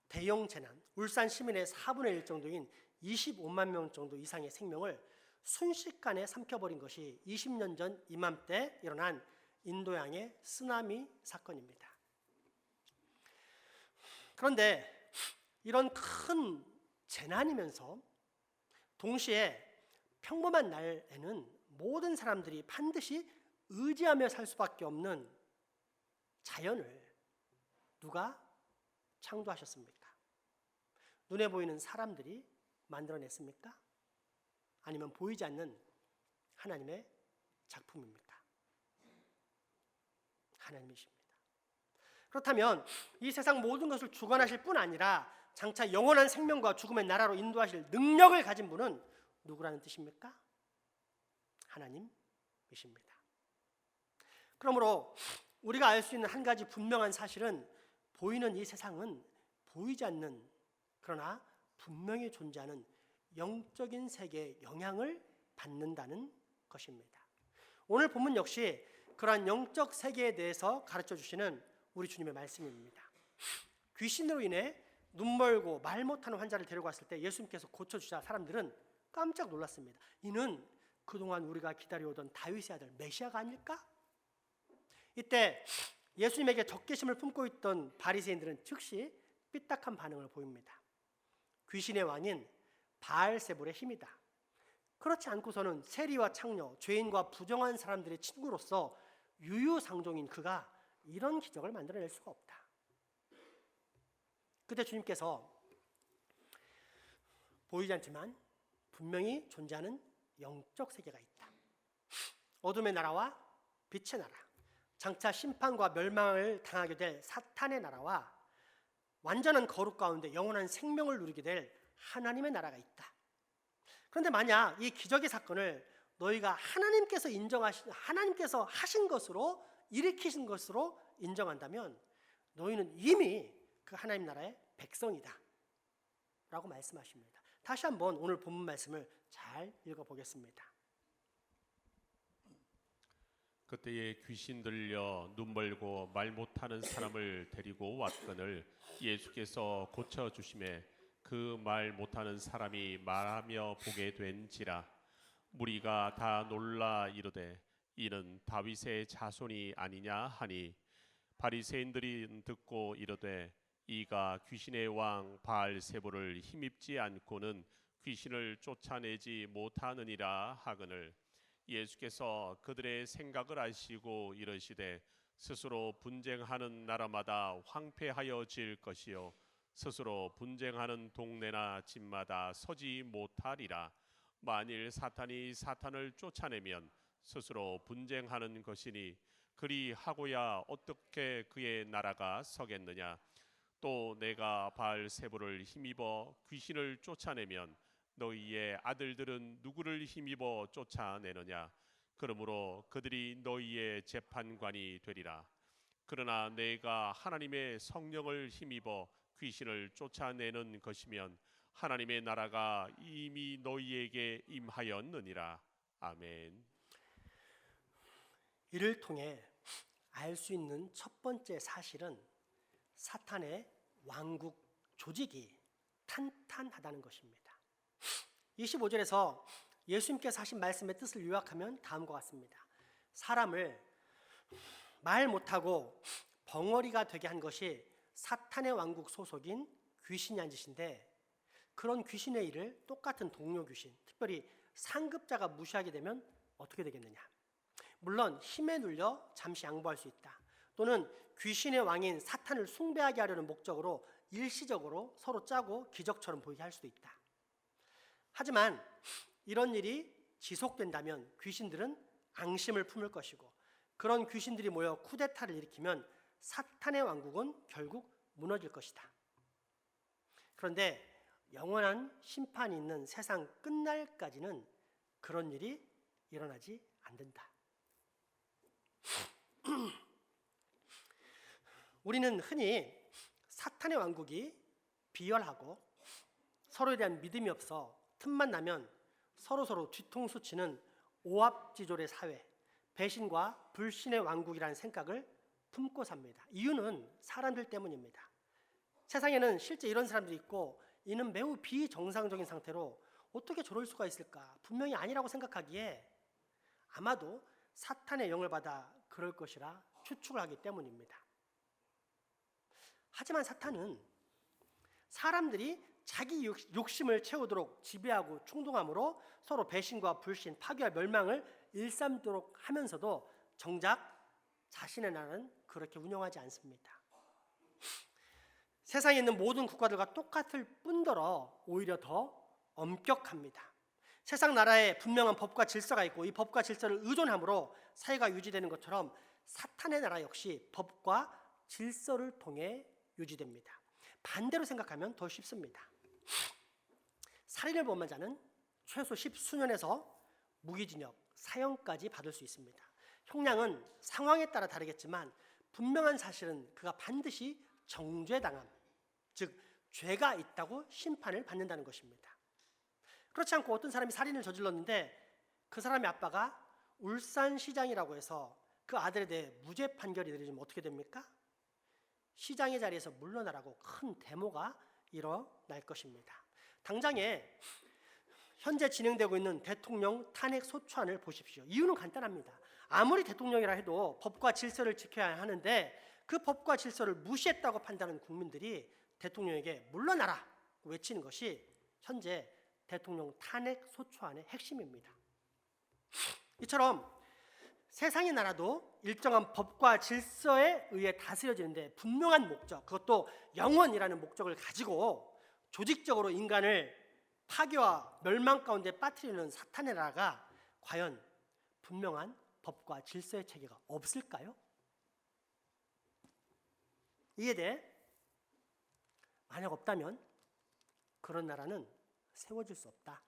대형 재난, 울산 시민의 4분의 1 정도인 25만 명 정도 이상의 생명을 순식간에 삼켜버린 것이 20년 전 이맘때 일어난 인도양의 쓰나미 사건입니다. 그런데 이런 큰 재난이면서 동시에 평범한 날에는 모든 사람들이 반드시 의지하며 살 수밖에 없는 자연을 누가 창조하셨습니까? 눈에 보이는 사람들이 만들어냈습니까? 아니면 보이지 않는 하나님의 작품입니까? 하나님이십니다. 그렇다면 이 세상 모든 것을 주관하실 뿐 아니라 장차 영원한 생명과 죽음의 나라로 인도하실 능력을 가진 분은 누구라는 뜻입니까? 하나님이십니다. 그러므로 우리가 알 수 있는 한 가지 분명한 사실은 보이는 이 세상은 보이지 않는 그러나 분명히 존재하는 영적인 세계의 영향을 받는다는 것입니다. 오늘 본문 역시 그러한 영적 세계에 대해서 가르쳐 주시는 우리 주님의 말씀입니다. 귀신으로 인해 눈 멀고 말 못하는 환자를 데리고 왔을 때 예수님께서 고쳐주자 사람들은 깜짝 놀랐습니다. 이는 그동안 우리가 기다려오던 다윗의 아들 메시아가 아닐까? 이때 예수님에게 적개심을 품고 있던 바리새인들은 즉시 삐딱한 반응을 보입니다. 귀신의 왕인 바알세불의 힘이다. 그렇지 않고서는 세리와 창녀, 죄인과 부정한 사람들의 친구로서 유유상종인 그가 이런 기적을 만들어낼 수가 없다. 그때 주님께서 보이지 않지만 분명히 존재하는 영적 세계가 있다. 어둠의 나라와 빛의 나라, 장차 심판과 멸망을 당하게 될 사탄의 나라와 완전한 거룩 가운데 영원한 생명을 누리게 될 하나님의 나라가 있다. 그런데 만약 이 기적의 사건을 너희가 하나님께서 하신 것으로 일으키신 것으로 인정한다면 너희는 이미 그 하나님 나라의 백성이다 라고 말씀하십니다. 다시 한번 오늘 본문 말씀을 잘 읽어보겠습니다.
그때에 귀신 들려 눈 멀고 말 못하는 사람을 데리고 왔거늘 예수께서 고쳐주심에 그 말 못하는 사람이 말하며 보게 된지라. 무리가 다 놀라 이르되 이는 다윗의 자손이 아니냐 하니 바리새인들이 듣고 이르되 이가 귀신의 왕 바알세불을 힘입지 않고는 귀신을 쫓아내지 못하느니라 하거늘 예수께서 그들의 생각을 아시고 이르시되 스스로 분쟁하는 나라마다 황폐하여질 것이요 스스로 분쟁하는 동네나 집마다 서지 못하리라. 만일 사탄이 사탄을 쫓아내면 스스로 분쟁하는 것이니 그리 하고야 어떻게 그의 나라가 서겠느냐. 또 내가 바알세불을 힘입어 귀신을 쫓아내면 너희의 아들들은 누구를 힘입어 쫓아내느냐. 그러므로 그들이 너희의 재판관이 되리라. 그러나 내가 하나님의 성령을 힘입어 귀신을 쫓아내는 것이면 하나님의 나라가 이미 너희에게 임하였느니라. 아멘.
이를 통해 알 수 있는 첫 번째 사실은 사탄의 왕국 조직이 탄탄하다는 것입니다. 25절에서 예수님께서 하신 말씀의 뜻을 요약하면 다음과 같습니다. 사람을 말 못하고 벙어리가 되게 한 것이 사탄의 왕국 소속인 귀신이 한 짓인데 그런 귀신의 일을 똑같은 동료 귀신, 특별히 상급자가 무시하게 되면 어떻게 되겠느냐? 물론 힘에 눌려 잠시 양보할 수 있다. 또는 귀신의 왕인 사탄을 숭배하게 하려는 목적으로 일시적으로 서로 짜고 기적처럼 보이게 할 수도 있다. 하지만 이런 일이 지속된다면 귀신들은 앙심을 품을 것이고, 그런 귀신들이 모여 쿠데타를 일으키면 사탄의 왕국은 결국 무너질 것이다. 그런데 영원한 심판이 있는 세상 끝날까지는 그런 일이 일어나지 않는다. 우리는 흔히 사탄의 왕국이 비열하고 서로에 대한 믿음이 없어 틈만 나면 서로 뒤통수 치는 오합지졸의 사회, 배신과 불신의 왕국이라는 생각을 품고 삽니다. 이유는 사람들 때문입니다. 세상에는 실제 이런 사람들이 있고, 이는 매우 비정상적인 상태로 어떻게 저럴 수가 있을까? 분명히 아니라고 생각하기에 아마도 사탄의 영을 받아 그럴 것이라 추측을 하기 때문입니다. 하지만 사탄은 사람들이 자기 욕심을 채우도록 지배하고 충동함으로 서로 배신과 불신, 파괴와 멸망을 일삼도록 하면서도 정작 자신의 나라는 그렇게 운영하지 않습니다. 세상에 있는 모든 국가들과 똑같을 뿐더러 오히려 더 엄격합니다. 세상 나라에 분명한 법과 질서가 있고, 이 법과 질서를 의존함으로 사회가 유지되는 것처럼 사탄의 나라 역시 법과 질서를 통해 유지됩니다. 반대로 생각하면 더 쉽습니다. 살인을 범한 자는 최소 10수년에서 무기징역, 사형까지 받을 수 있습니다. 형량은 상황에 따라 다르겠지만 분명한 사실은 그가 반드시 정죄당함, 즉 죄가 있다고 심판을 받는다는 것입니다. 그렇지 않고 어떤 사람이 살인을 저질렀는데 그 사람의 아빠가 울산시장이라고 해서 그 아들에 대해 무죄 판결이 내려지면 어떻게 됩니까? 시장의 자리에서 물러나라고 큰 데모가 일어날 것입니다. 당장에 현재 진행되고 있는 대통령 탄핵 소추안을 보십시오. 이유는 간단합니다. 아무리 대통령이라 해도 법과 질서를 지켜야 하는데 그 법과 질서를 무시했다고 판단하는 국민들이 대통령에게 물러나라 외치는 것이 현재 대통령 탄핵 소추안의 핵심입니다. 이처럼 세상의 나라도 일정한 법과 질서에 의해 다스려지는데 분명한 목적, 그것도 영원이라는 목적을 가지고 조직적으로 인간을 파괴와 멸망 가운데 빠뜨리는 사탄의 나라가 과연 분명한 법과 질서의 체계가 없을까요? 이에 대해 만약 없다면 그런 나라는 세워질 수 없다.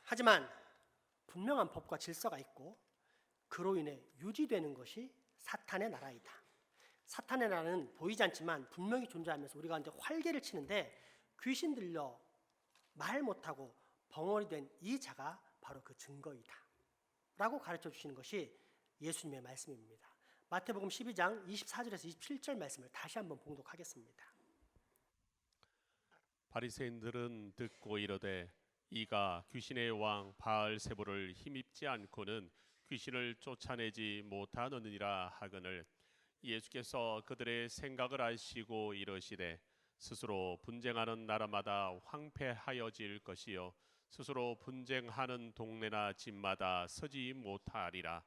하지만 분명한 법과 질서가 있고 그로 인해 유지되는 것이 사탄의 나라이다. 사탄의 나라는 보이지 않지만 분명히 존재하면서 우리 가운데 활개를 치는데 귀신 들려 말 못하고 벙어리 된 이 자가 바로 그 증거이다 라고 가르쳐 주시는 것이 예수님의 말씀입니다. 마태복음 12장 24절에서 27절 말씀을 다시 한번 봉독하겠습니다.
바리새인들은 듣고 이르되 이가 귀신의 왕 바알세불을 힘입지 않고는 귀신을 쫓아내지 못하느니라 하거늘 예수께서 그들의 생각을 아시고 이르시되 스스로 분쟁하는 나라마다 황폐하여질 것이요 스스로 분쟁하는 동네나 집마다 서지 못하리라.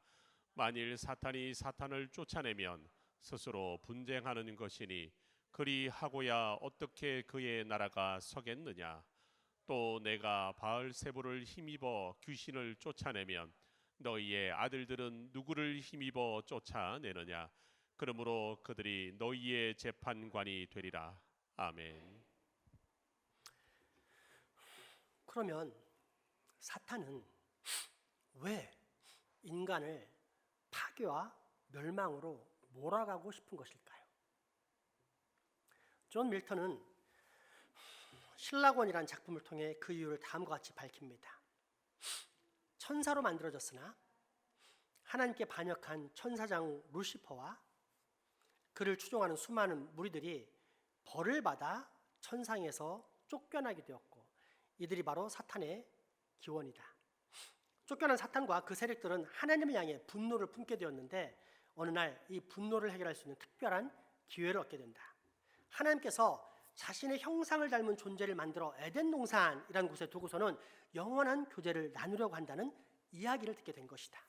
만일 사탄이 사탄을 쫓아내면 스스로 분쟁하는 것이니 그리하고야 어떻게 그의 나라가 서겠느냐. 또 내가 바알세불을 힘입어 귀신을 쫓아내면 너희의 아들들은 누구를 힘입어 쫓아내느냐. 그러므로 그들이 너희의 재판관이 되리라. 아멘.
그러면 사탄은 왜 인간을 파괴와 멸망으로 몰아가고 싶은 것일까요? 존 밀턴은 신라권이라는 작품을 통해 그 이유를 다음과 같이 밝힙니다. 천사로 만들어졌으나 하나님께 반역한 천사장 루시퍼와 그를 추종하는 수많은 무리들이 벌을 받아 천상에서 쫓겨나게 되었고 이들이 바로 사탄의 기원이다. 쫓겨난 사탄과 그 세력들은 하나님을 향해 분노를 품게 되었는데 어느 날 이 분노를 해결할 수 있는 특별한 기회를 얻게 된다. 하나님께서 자신의 형상을 닮은 존재를 만들어 에덴 동산이라는 곳에 두고서는 영원한 교제를 나누려고 한다는 이야기를 듣게 된 것이다.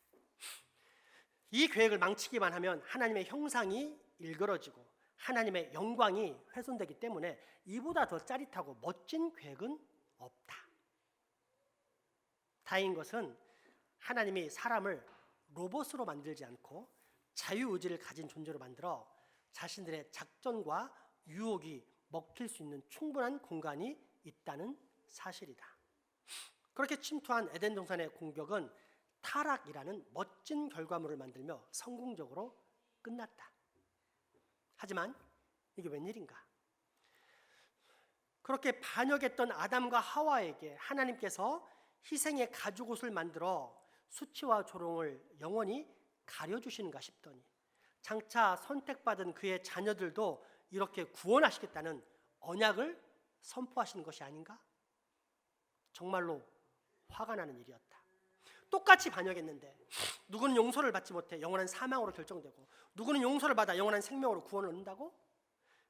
이 계획을 망치기만 하면 하나님의 형상이 일그러지고 하나님의 영광이 훼손되기 때문에 이보다 더 짜릿하고 멋진 계획은 없다. 다행인 것은 하나님이 사람을 로봇으로 만들지 않고 자유의지를 가진 존재로 만들어 자신들의 작전과 유혹이 먹힐 수 있는 충분한 공간이 있다는 사실이다. 그렇게 침투한 에덴 동산의 공격은 타락이라는 멋진 결과물을 만들며 성공적으로 끝났다. 하지만 이게 웬일인가? 그렇게 반역했던 아담과 하와에게 하나님께서 희생의 가죽옷을 만들어 수치와 조롱을 영원히 가려주시는가 싶더니 장차 선택받은 그의 자녀들도 이렇게 구원하시겠다는 언약을 선포하시는 것이 아닌가? 정말로 화가 나는 일이었다. 똑같이 반역했는데 누구는 용서를 받지 못해 영원한 사망으로 결정되고 누구는 용서를 받아 영원한 생명으로 구원을 얻는다고?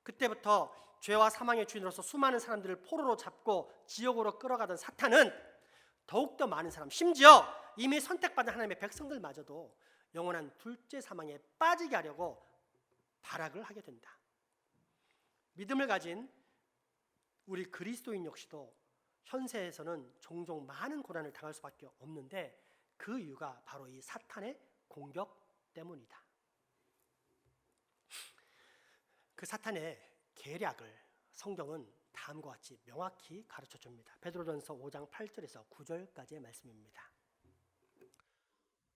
그때부터 죄와 사망의 주인으로서 수많은 사람들을 포로로 잡고 지옥으로 끌어가던 사탄은 더욱더 많은 사람, 심지어 이미 선택받은 하나님의 백성들마저도 영원한 둘째 사망에 빠지게 하려고 발악을 하게 된다. 믿음을 가진 우리 그리스도인 역시도 현세에서는 종종 많은 고난을 당할 수밖에 없는데 그 이유가 바로 이 사탄의 공격 때문이다. 그 사탄의 계략을 성경은 다음과 같이 명확히 가르쳐 줍니다. 베드로전서 5장 8절에서 9절까지의 말씀입니다.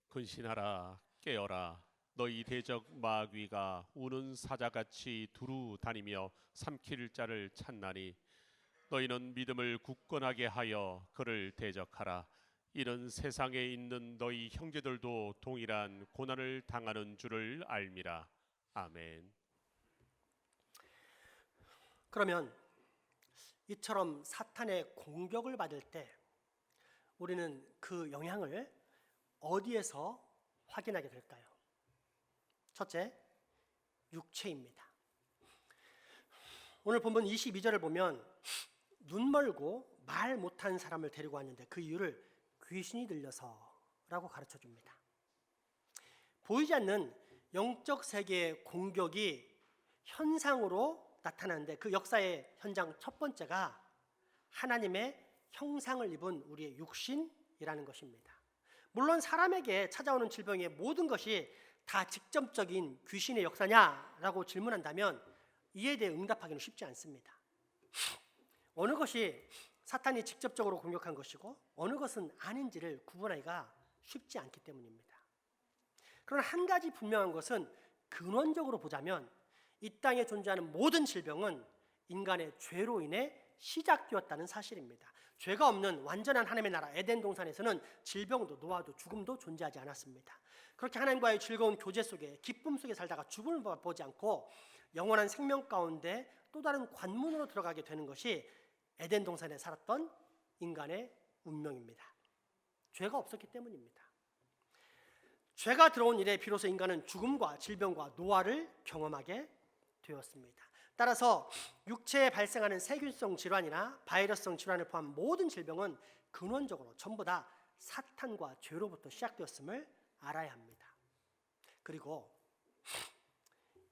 근신하라 깨어라 너희 대적 마귀가 우는 사자같이 두루 다니며 삼킬 자를 찾나니 너희는 믿음을 굳건하게 하여 그를 대적하라. 이는 세상에 있는 너희 형제들도 동일한 고난을 당하는 줄을 알미라. 아멘.
그러면 이처럼 사탄의 공격을 받을 때 우리는 그 영향을 어디에서 확인하게 될까요? 첫째, 육체입니다. 오늘 본문 22절을 보면 눈 멀고 말 못한 사람을 데리고 왔는데 그 이유를 귀신이 들려서라고 가르쳐 줍니다. 보이지 않는 영적 세계의 공격이 현상으로 나타나는데 그 역사의 현장 첫 번째가 하나님의 형상을 입은 우리의 육신이라는 것입니다. 물론 사람에게 찾아오는 질병의 모든 것이 다 직접적인 귀신의 역사냐라고 질문한다면 이에 대해 응답하기는 쉽지 않습니다. 어느 것이 사탄이 직접적으로 공격한 것이고 어느 것은 아닌지를 구분하기가 쉽지 않기 때문입니다. 그러나 한 가지 분명한 것은 근원적으로 보자면 이 땅에 존재하는 모든 질병은 인간의 죄로 인해 시작되었다는 사실입니다. 죄가 없는 완전한 하나님의 나라 에덴 동산에서는 질병도 노화도 죽음도 존재하지 않았습니다. 그렇게 하나님과의 즐거운 교제 속에 기쁨 속에 살다가 죽음을 보지 않고 영원한 생명 가운데 또 다른 관문으로 들어가게 되는 것이 에덴 동산에 살았던 인간의 운명입니다. 죄가 없었기 때문입니다. 죄가 들어온 이래 비로소 인간은 죽음과 질병과 노화를 경험하게 되었습니다. 따라서 육체에 발생하는 세균성 질환이나 바이러스성 질환을 포함한 모든 질병은 근원적으로 전부 다 사탄과 죄로부터 시작되었음을 알아야 합니다. 그리고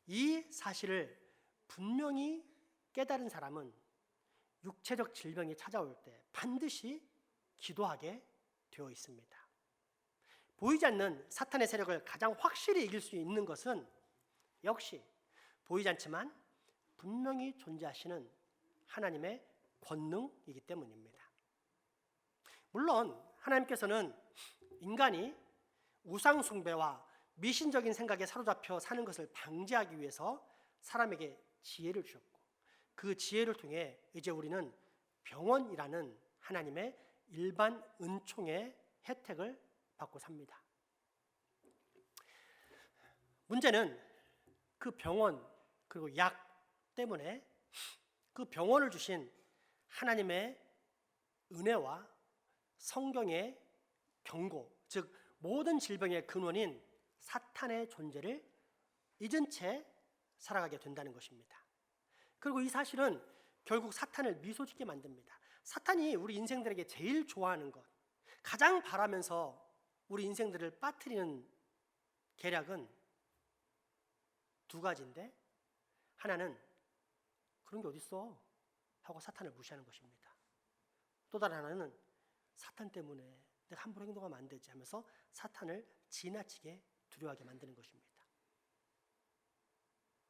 이 사실을 분명히 깨달은 사람은 육체적 질병이 찾아올 때 반드시 기도하게 되어 있습니다. 보이지 않는 사탄의 세력을 가장 확실히 이길 수 있는 것은 역시 보이지 않지만 분명히 존재하시는 하나님의 권능이기 때문입니다. 물론 하나님께서는 인간이 우상 숭배와 미신적인 생각에 사로잡혀 사는 것을 방지하기 위해서 사람에게 지혜를 주셨고 그 지혜를 통해 이제 우리는 병원이라는 하나님의 일반 은총의 혜택을 받고 삽니다. 문제는 그 병원 그리고 약 때문에 그 병원을 주신 하나님의 은혜와 성경의 경고, 즉 모든 질병의 근원인 사탄의 존재를 잊은 채 살아가게 된다는 것입니다. 그리고 이 사실은 결국 사탄을 미소짓게 만듭니다. 사탄이 우리 인생들에게 제일 좋아하는 것, 가장 바라면서 우리 인생들을 빠뜨리는 계략은 두 가지인데, 하나는 그런 게 어딨어 하고 사탄을 무시하는 것입니다. 또 다른 하나는 사탄 때문에 내가 함부로 행동하면 안 되지 하면서 사탄을 지나치게 두려워하게 만드는 것입니다.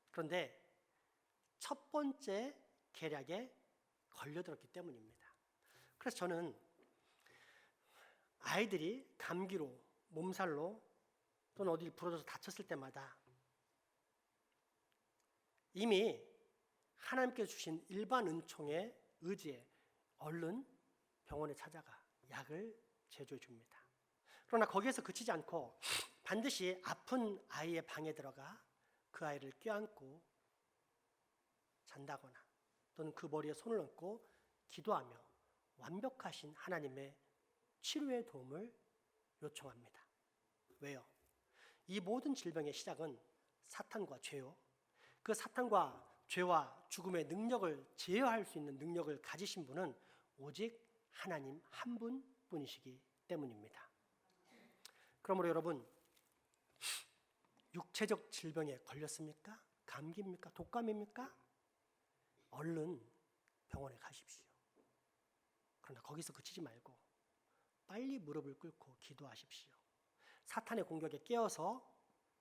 그런데 첫 번째 계략에 걸려들었기 때문입니다. 그래서 저는 아이들이 감기로, 몸살로 또는 어디 부러져서 다쳤을 때마다 이미 하나님께서 주신 일반 은총의 의지에 얼른 병원에 찾아가 약을 제조해 줍니다. 그러나 거기에서 그치지 않고 반드시 아픈 아이의 방에 들어가 그 아이를 껴안고 잔다거나 또는 그 머리에 손을 얹고 기도하며 완벽하신 하나님의 치료의 도움을 요청합니다. 왜요? 이 모든 질병의 시작은 사탄과 죄요. 그 사탄과 죄와 죽음의 능력을 제어할 수 있는 능력을 가지신 분은 오직 하나님 한 분뿐이시기 때문입니다. 그러므로 여러분, 육체적 질병에 걸렸습니까? 감기입니까? 독감입니까? 얼른 병원에 가십시오. 그러나 거기서 그치지 말고 빨리 무릎을 꿇고 기도하십시오. 사탄의 공격에 깨어서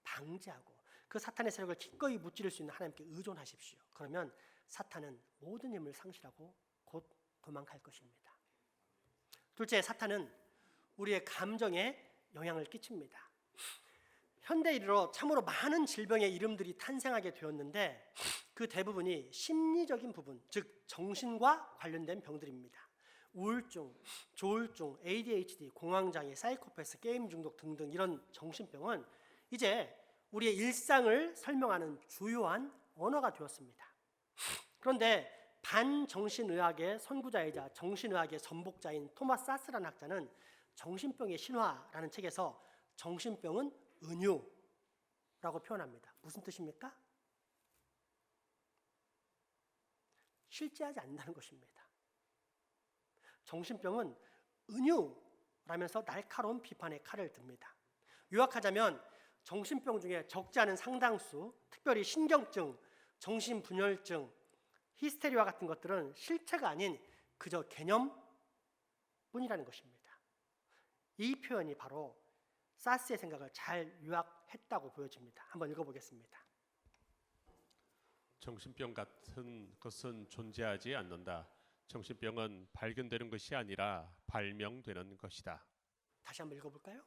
방지하고 그 사탄의 세력을 기꺼이 무찌를 수 있는 하나님께 의존하십시오. 그러면 사탄은 모든 힘을 상실하고 곧 도망갈 것입니다. 둘째, 사탄은 우리의 감정에 영향을 끼칩니다. 현대 이르러 참으로 많은 질병의 이름들이 탄생하게 되었는데 그 대부분이 심리적인 부분, 즉 정신과 관련된 병들입니다. 우울증, 조울증, ADHD, 공황장애, 사이코패스, 게임 중독 등등 이런 정신병은 이제 우리의 일상을 설명하는 주요한 언어가 되었습니다. 그런데 반정신의학의 선구자이자 정신의학의 전복자인 토마스 사스라는 학자는 정신병의 신화라는 책에서 정신병은 은유라고 표현합니다. 무슨 뜻입니까? 실제하지 않는다는 것입니다. 정신병은 은유라면서 날카로운 비판의 칼을 듭니다. 요약하자면 정신병 중에 적지 않은 상당수, 특별히 신경증, 정신분열증, 히스테리와 같은 것들은 실체가 아닌 그저 개념뿐이라는 것입니다. 이 표현이 바로 사스의 생각을 잘 요약했다고 보여집니다. 한번 읽어보겠습니다.
정신병 같은 것은 존재하지 않는다. 정신병은 발견되는 것이 아니라 발명되는 것이다.
다시 한번 읽어볼까요?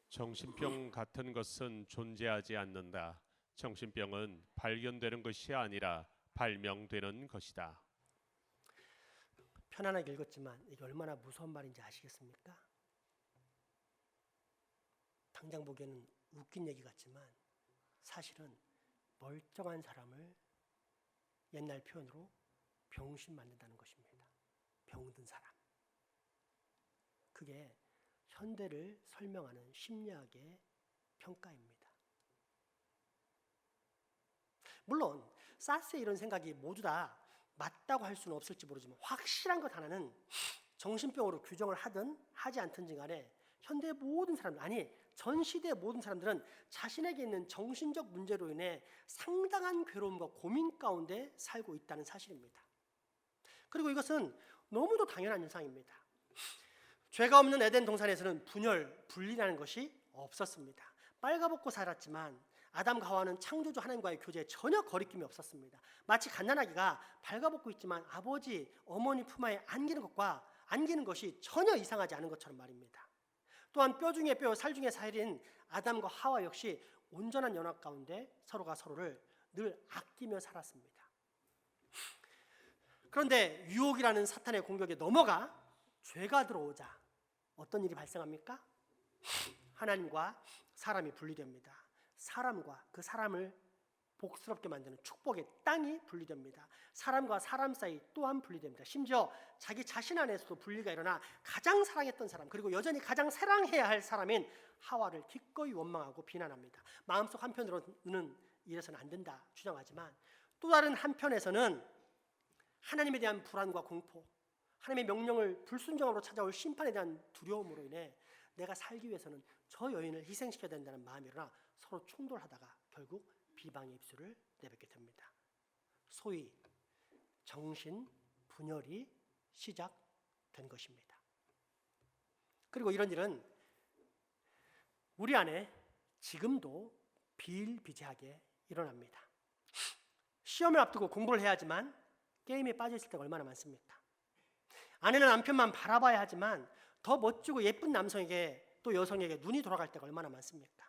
정신병 같은 것은 존재하지 않는다. 정신병은 발견되는 것이 아니라 발명되는 것이다.
편안하게 읽었지만 이게 얼마나 무서운 말인지 아시겠습니까? 당장 보기에는 웃긴 얘기 같지만 사실은 멀쩡한 사람을 옛날 표현으로 병신 만든다는 것입니다. 병든 사람. 그게 현대를 설명하는 심리학의 평가입니다. 물론 사스의 이런 생각이 모두 다 맞다고 할 수는 없을지 모르지만 확실한 것 하나는 정신병으로 규정을 하든 하지 않든지 간에 현대의 모든 사람들, 아니 전 시대의 모든 사람들은 자신에게 있는 정신적 문제로 인해 상당한 괴로움과 고민 가운데 살고 있다는 사실입니다. 그리고 이것은 너무도 당연한 현상입니다. 죄가 없는 에덴 동산에서는 분열, 분리라는 것이 없었습니다. 빨가벗고 살았지만 아담과 하와는 창조주 하나님과의 교제에 전혀 거리낌이 없었습니다. 마치 갓난아기가 발가벗고 있지만 아버지, 어머니 품안에 안기는 것이 전혀 이상하지 않은 것처럼 말입니다. 또한 뼈 중에 뼈, 살 중에 살인 아담과 하와 역시 온전한 연합 가운데 서로가 서로를 늘 아끼며 살았습니다. 그런데 유혹이라는 사탄의 공격에 넘어가 죄가 들어오자 어떤 일이 발생합니까? 하나님과 사람이 분리됩니다. 사람과 그 사람을 복스럽게 만드는 축복의 땅이 분리됩니다. 사람과 사람 사이 또한 분리됩니다. 심지어 자기 자신 안에서도 분리가 일어나 가장 사랑했던 사람, 그리고 여전히 가장 사랑해야 할 사람인 하와를 기꺼이 원망하고 비난합니다. 마음속 한편으로는 이래서는 안 된다 주장하지만 또 다른 한편에서는 하나님에 대한 불안과 공포, 하나님의 명령을 불순종으로 찾아올 심판에 대한 두려움으로 인해 내가 살기 위해서는 저 여인을 희생시켜야 된다는 마음이 일어나 서로 충돌하다가 결국 비방의 입술을 내뱉게 됩니다. 소위 정신 분열이 시작된 것입니다. 그리고 이런 일은 우리 안에 지금도 비일비재하게 일어납니다. 시험을 앞두고 공부를 해야 하지만 게임에 빠져 있을 때가 얼마나 많습니까? 아내는 남편만 바라봐야 하지만 더 멋지고 예쁜 남성에게 또 여성에게 눈이 돌아갈 때가 얼마나 많습니까?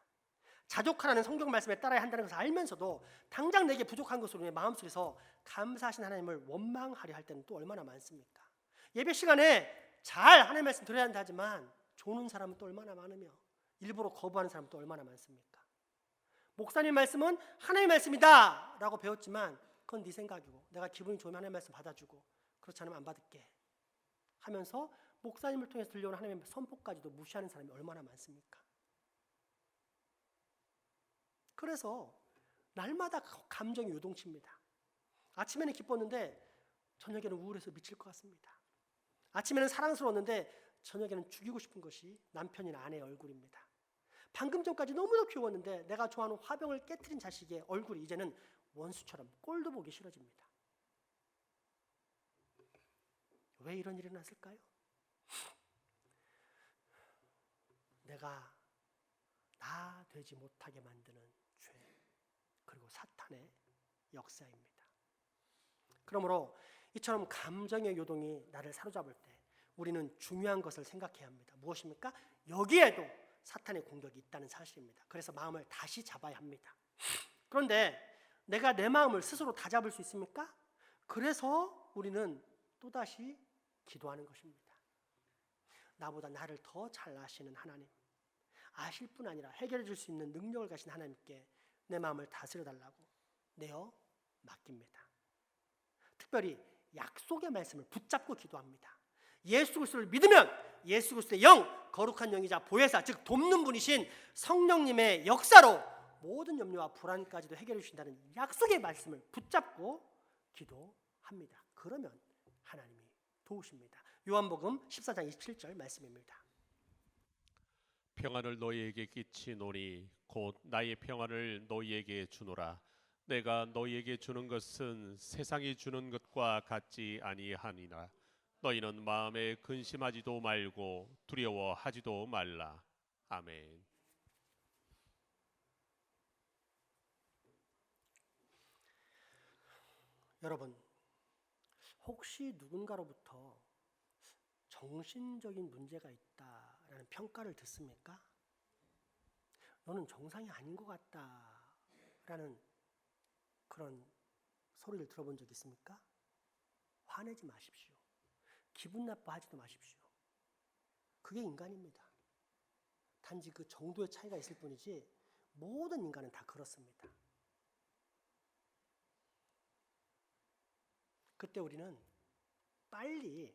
자족하라는 성경 말씀에 따라야 한다는 것을 알면서도 당장 내게 부족한 것으로 내 마음속에서 감사하신 하나님을 원망하려 할 때는 또 얼마나 많습니까? 예배 시간에 잘 하나님 말씀 들어야 한다 하지만 조는 사람은 또 얼마나 많으며 일부러 거부하는 사람은 또 얼마나 많습니까? 목사님 말씀은 하나님의 말씀이다 라고 배웠지만 그건 네 생각이고 내가 기분이 좋으면 하나님의 말씀 받아주고 그렇지 않으면 안 받을게 하면서 목사님을 통해서 들려오는 하나님의 선포까지도 무시하는 사람이 얼마나 많습니까? 그래서 날마다 감정이 요동칩니다. 아침에는 기뻤는데 저녁에는 우울해서 미칠 것 같습니다. 아침에는 사랑스러웠는데 저녁에는 죽이고 싶은 것이 남편이나 아내의 얼굴입니다. 방금 전까지 너무도 귀여웠는데 내가 좋아하는 화병을 깨트린 자식의 얼굴이 이제는 원수처럼 꼴도 보기 싫어집니다. 왜 이런 일이 났을까요? 내가 나 되지 못하게 만드는 죄 그리고 사탄의 역사입니다. 그러므로 이처럼 감정의 요동이 나를 사로잡을 때 우리는 중요한 것을 생각해야 합니다. 무엇입니까? 여기에도 사탄의 공격이 있다는 사실입니다. 그래서 마음을 다시 잡아야 합니다. 그런데 내가 내 마음을 스스로 다잡을 수 있습니까? 그래서 우리는 또다시 기도하는 것입니다. 나보다 나를 더 잘 아시는 하나님, 아실 뿐 아니라 해결해 줄 수 있는 능력을 가진 하나님께 내 마음을 다스려 달라고 내어 맡깁니다. 특별히 약속의 말씀을 붙잡고 기도합니다. 예수 그리스도를 믿으면 예수 그리스도의 영, 거룩한 영이자 보혜사, 즉 돕는 분이신 성령님의 역사로 모든 염려와 불안까지도 해결해 주신다는 약속의 말씀을 붙잡고 기도합니다. 그러면 하나님이 도우십니다. 요한복음 14장 27절 말씀입니다.
평안을 너희에게 끼치노니 곧 나의 평안을 너희에게 주노라. 내가 너희에게 주는 것은 세상이 주는 것과 같지 아니하니라. 너희는 마음에 근심하지도 말고 두려워하지도 말라. 아멘.
여러분, 혹시 누군가로부터 정신적인 문제가 있다라는 평가를 듣습니까? 너는 정상이 아닌 것 같다라는 그런 소리를 들어본 적 있습니까? 화내지 마십시오. 기분 나빠하지도 마십시오. 그게 인간입니다. 단지 그 정도의 차이가 있을 뿐이지 모든 인간은 다 그렇습니다. 그때 우리는 빨리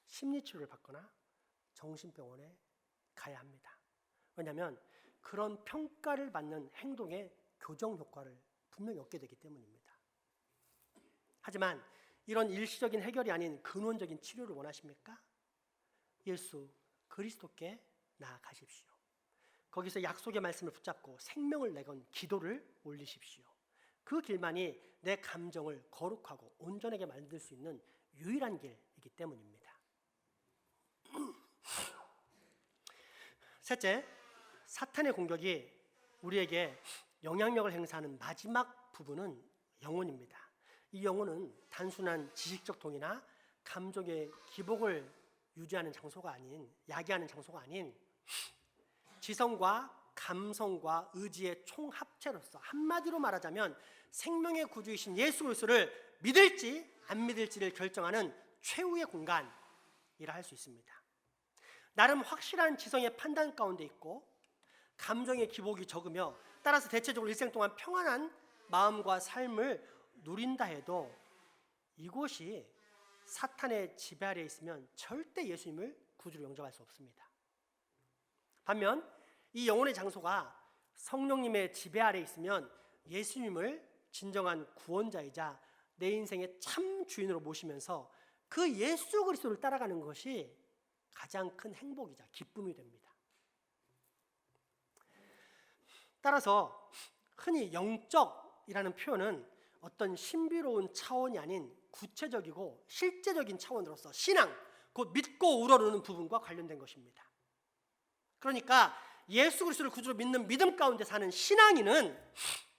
심리치료를 받거나 정신병원에 가야 합니다. 왜냐하면 그런 평가를 받는 행동의 교정 효과를 분명히 얻게 되기 때문입니다. 하지만 이런 일시적인 해결이 아닌 근원적인 치료를 원하십니까? 예수 그리스도께 나아가십시오. 거기서 약속의 말씀을 붙잡고 생명을 내건 기도를 올리십시오. 그 길만이 내 감정을 거룩하고 온전하게 만들 수 있는 유일한 길이기 때문입니다. 셋째, 사탄의 공격이 우리에게 영향력을 행사하는 마지막 부분은 영혼입니다. 이 영혼은 단순한 지식적 동의나 감정의 기복을 유지하는 장소가 아닌, 야기하는 장소가 아닌 지성과 감성과 의지의 총합체로서 한마디로 말하자면 생명의 구주이신 예수 그리스도를 믿을지 안 믿을지를 결정하는 최후의 공간이라 할 수 있습니다. 나름 확실한 지성의 판단 가운데 있고 감정의 기복이 적으며 따라서 대체적으로 일생 동안 평안한 마음과 삶을 누린다 해도 이곳이 사탄의 지배 아래에 있으면 절대 예수님을 구주로 영접할 수 없습니다. 반면 이 영혼의 장소가 성령님의 지배 아래에 있으면 예수님을 진정한 구원자이자 내 인생의 참 주인으로 모시면서 그 예수 그리스도를 따라가는 것이 가장 큰 행복이자 기쁨이 됩니다. 따라서 흔히 영적이라는 표현은 어떤 신비로운 차원이 아닌 구체적이고 실제적인 차원으로서 신앙, 곧 믿고 우러르는 부분과 관련된 것입니다. 그러니까 예수 그리스도를 구주로 믿는 믿음 가운데 사는 신앙인은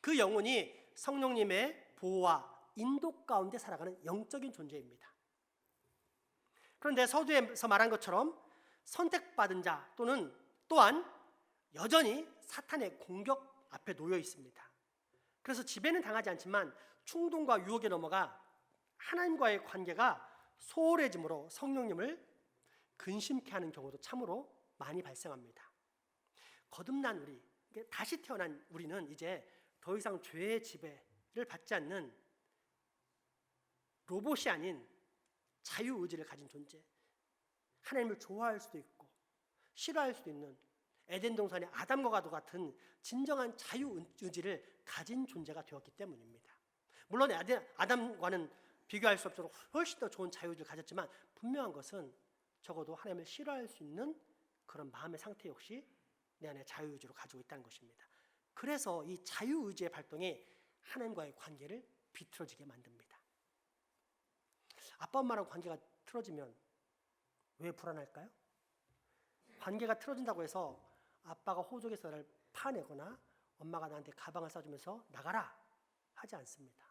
그 영혼이 성령님의 보호와 인도 가운데 살아가는 영적인 존재입니다. 그런데 서두에서 말한 것처럼 선택받은 자 또한 여전히 사탄의 공격 앞에 놓여 있습니다. 그래서 지배는 당하지 않지만 충동과 유혹에 넘어가 하나님과의 관계가 소홀해짐으로 성령님을 근심케 하는 경우도 참으로 많이 발생합니다. 거듭난 우리, 다시 태어난 우리는 이제 더 이상 죄의 지배를 받지 않는 로봇이 아닌 자유의지를 가진 존재, 하나님을 좋아할 수도 있고 싫어할 수도 있는 에덴 동산의 아담과 같은 진정한 자유의지를 가진 존재가 되었기 때문입니다. 물론 아담과는 비교할 수 없도록 훨씬 더 좋은 자유의지를 가졌지만 분명한 것은 적어도 하나님을 싫어할 수 있는 그런 마음의 상태 역시 내 안에 자유의지로 가지고 있다는 것입니다. 그래서 이 자유의지의 발동이 하나님과의 관계를 비틀어지게 만듭니다. 아빠 엄마랑 관계가 틀어지면 왜 불안할까요? 관계가 틀어진다고 해서 아빠가 호적에서 나를 파내거나 엄마가 나한테 가방을 싸주면서 나가라 하지 않습니다.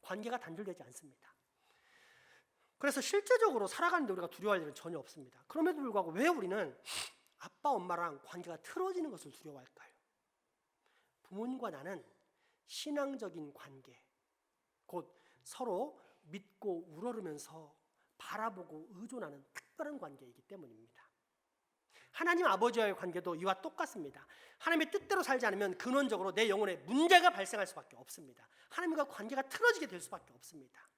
관계가 단절되지 않습니다. 그래서 실제적으로 살아가는데 우리가 두려워할 일은 전혀 없습니다. 그럼에도 불구하고 왜 우리는 아빠 엄마랑 관계가 틀어지는 것을 두려워할까요? 부모님과 나는 신앙적인 관계, 곧 서로 믿고 우러르면서 바라보고 의존하는 특별한 관계이기 때문입니다. 하나님 아버지와의 관계도 이와 똑같습니다. 하나님의 뜻대로 살지 않으면 근원적으로 내 영혼에 문제가 발생할 수밖에 없습니다. 하나님과 관계가 틀어지게 될 수밖에 없습니다.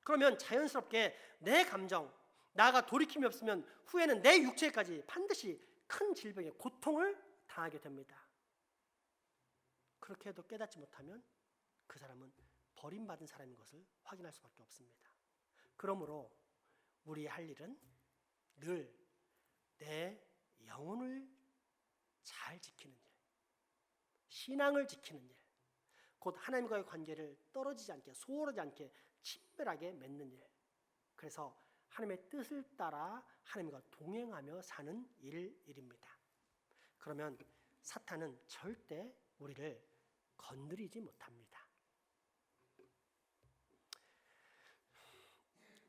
그러면 자연스럽게 내 감정, 나가 돌이킴이 없으면 후에는 내 육체까지 반드시 큰 질병의 고통을 당하게 됩니다. 그렇게 해도 깨닫지 못하면 그 사람은 버림받은 사람인 것을 확인할 수밖에 없습니다. 그러므로 우리의 할 일은 늘 내 영혼을 잘 지키는 일, 신앙을 지키는 일, 곧 하나님과의 관계를 떨어지지 않게, 소홀하지 않게 친밀하게 맺는 일, 그래서 하나님의 뜻을 따라 하나님과 동행하며 사는 일입니다. 그러면 사탄은 절대 우리를 건드리지 못합니다.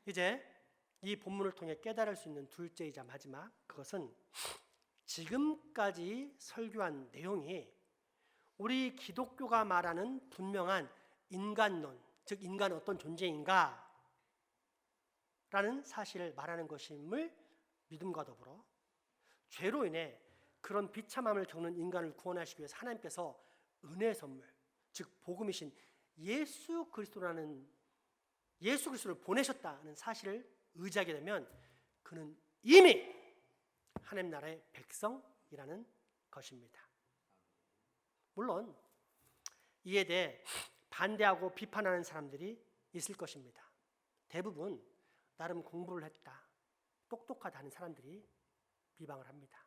이제 이 본문을 통해 깨달을 수 있는 둘째이자 마지막, 그것은 지금까지 설교한 내용이 우리 기독교가 말하는 분명한 인간론, 즉 인간은 어떤 존재인가 라는 사실을 말하는 것임을 믿음과 더불어 죄로 인해 그런 비참함을 겪는 인간을 구원하시기 위해서 하나님께서 은혜의 선물, 즉 복음이신 예수 그리스도를 보내셨다는 사실을 의지하게 되면 그는 이미 하나님 나라의 백성이라는 것입니다. 물론 이에 대해 반대하고 비판하는 사람들이 있을 것입니다. 대부분 나름 공부를 했다, 똑똑하다는 사람들이 비방을 합니다.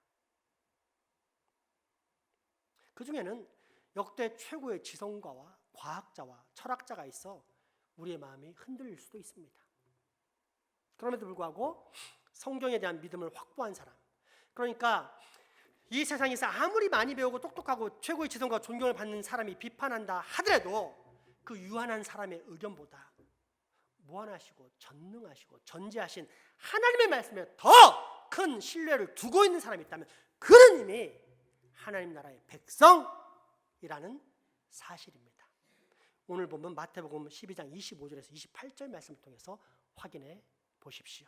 그 중에는 역대 최고의 지성가와 과학자와 철학자가 있어 우리의 마음이 흔들릴 수도 있습니다. 그럼에도 불구하고 성경에 대한 믿음을 확보한 사람, 그러니까 이 세상에서 아무리 많이 배우고 똑똑하고 최고의 지성과 존경을 받는 사람이 비판한다 하더라도 그 유한한 사람의 의견보다 무한하시고 전능하시고 전지하신 하나님의 말씀에 더 큰 신뢰를 두고 있는 사람이 있다면 그는 이미 하나님 나라의 백성이라는 사실입니다. 오늘 보면 마태복음 12장 25절에서 28절 말씀을 통해서 확인해 보십시오.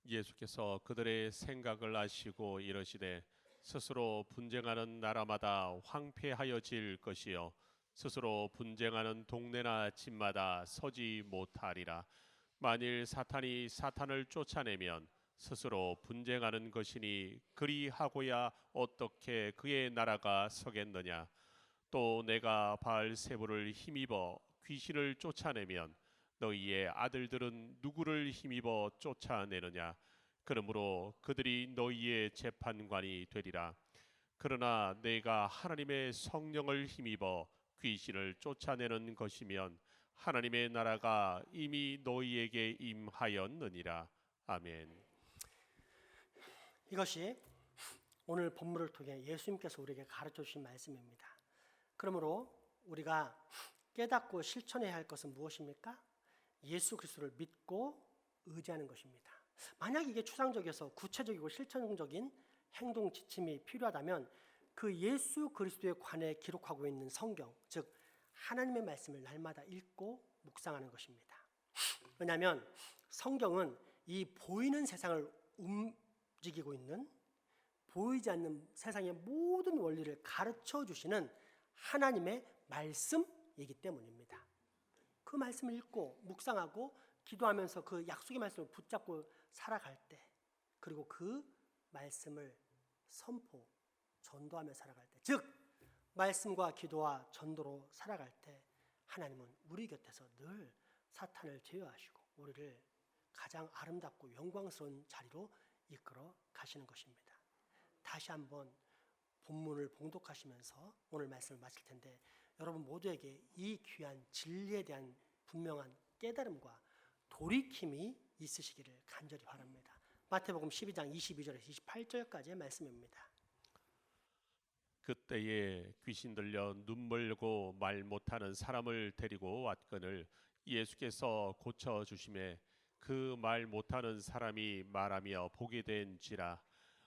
예수께서 그들의 생각을 아시고 이르시되 스스로 분쟁하는 나라마다 황폐하여질 것이요 스스로 분쟁하는 동네나 집마다 서지 못하리라. 만일 사탄이 사탄을 쫓아내면 스스로 분쟁하는 것이니 그리하고야 어떻게 그의 나라가 서겠느냐. 또 내가 바알세불을 힘입어 귀신을 쫓아내면 너희의 아들들은 누구를 힘입어 쫓아내느냐? 그러므로 그들이 너희의 재판관이 되리라. 그러나 내가 하나님의 성령을 힘입어 귀신을 쫓아내는 것이면 하나님의 나라가 이미 너희에게 임하였느니라. 아멘.
이것이 오늘 본문을 통해 예수님께서 우리에게 가르쳐 주신 말씀입니다. 그러므로 우리가 깨닫고 실천해야 할 것은 무엇입니까? 예수 그리스도를 믿고 의지하는 것입니다. 만약 이게 추상적이어서 구체적이고 실천적인 행동 지침이 필요하다면 그 예수 그리스도에 관해 기록하고 있는 성경, 즉 하나님의 말씀을 날마다 읽고 묵상하는 것입니다. 왜냐하면 성경은 이 보이는 세상을 움직이고 있는, 보이지 않는 세상의 모든 원리를 가르쳐 주시는 하나님의 말씀이기 때문입니다. 그 말씀을 읽고 묵상하고 기도하면서 그 약속의 말씀을 붙잡고 살아갈 때, 그리고 그 말씀을 선포, 전도하며 살아갈 때, 즉 말씀과 기도와 전도로 살아갈 때 하나님은 우리 곁에서 늘 사탄을 제어하시고 우리를 가장 아름답고 영광스러운 자리로 이끌어 가시는 것입니다. 다시 한번 본문을 봉독하시면서 오늘 말씀을 마칠 텐데, 여러분 모두에게 이 귀한 진리에 대한 분명한 깨달음과 돌이킴이 있으시기를 간절히 바랍니다. 마태복음 12장 22절에서 28절까지의 말씀입니다.
그때에 귀신 들려 눈멀고 말 못하는 사람을 데리고 왔거늘 예수께서 고쳐 주심에 그 말 못하는 사람이 말하며 보게 된지라.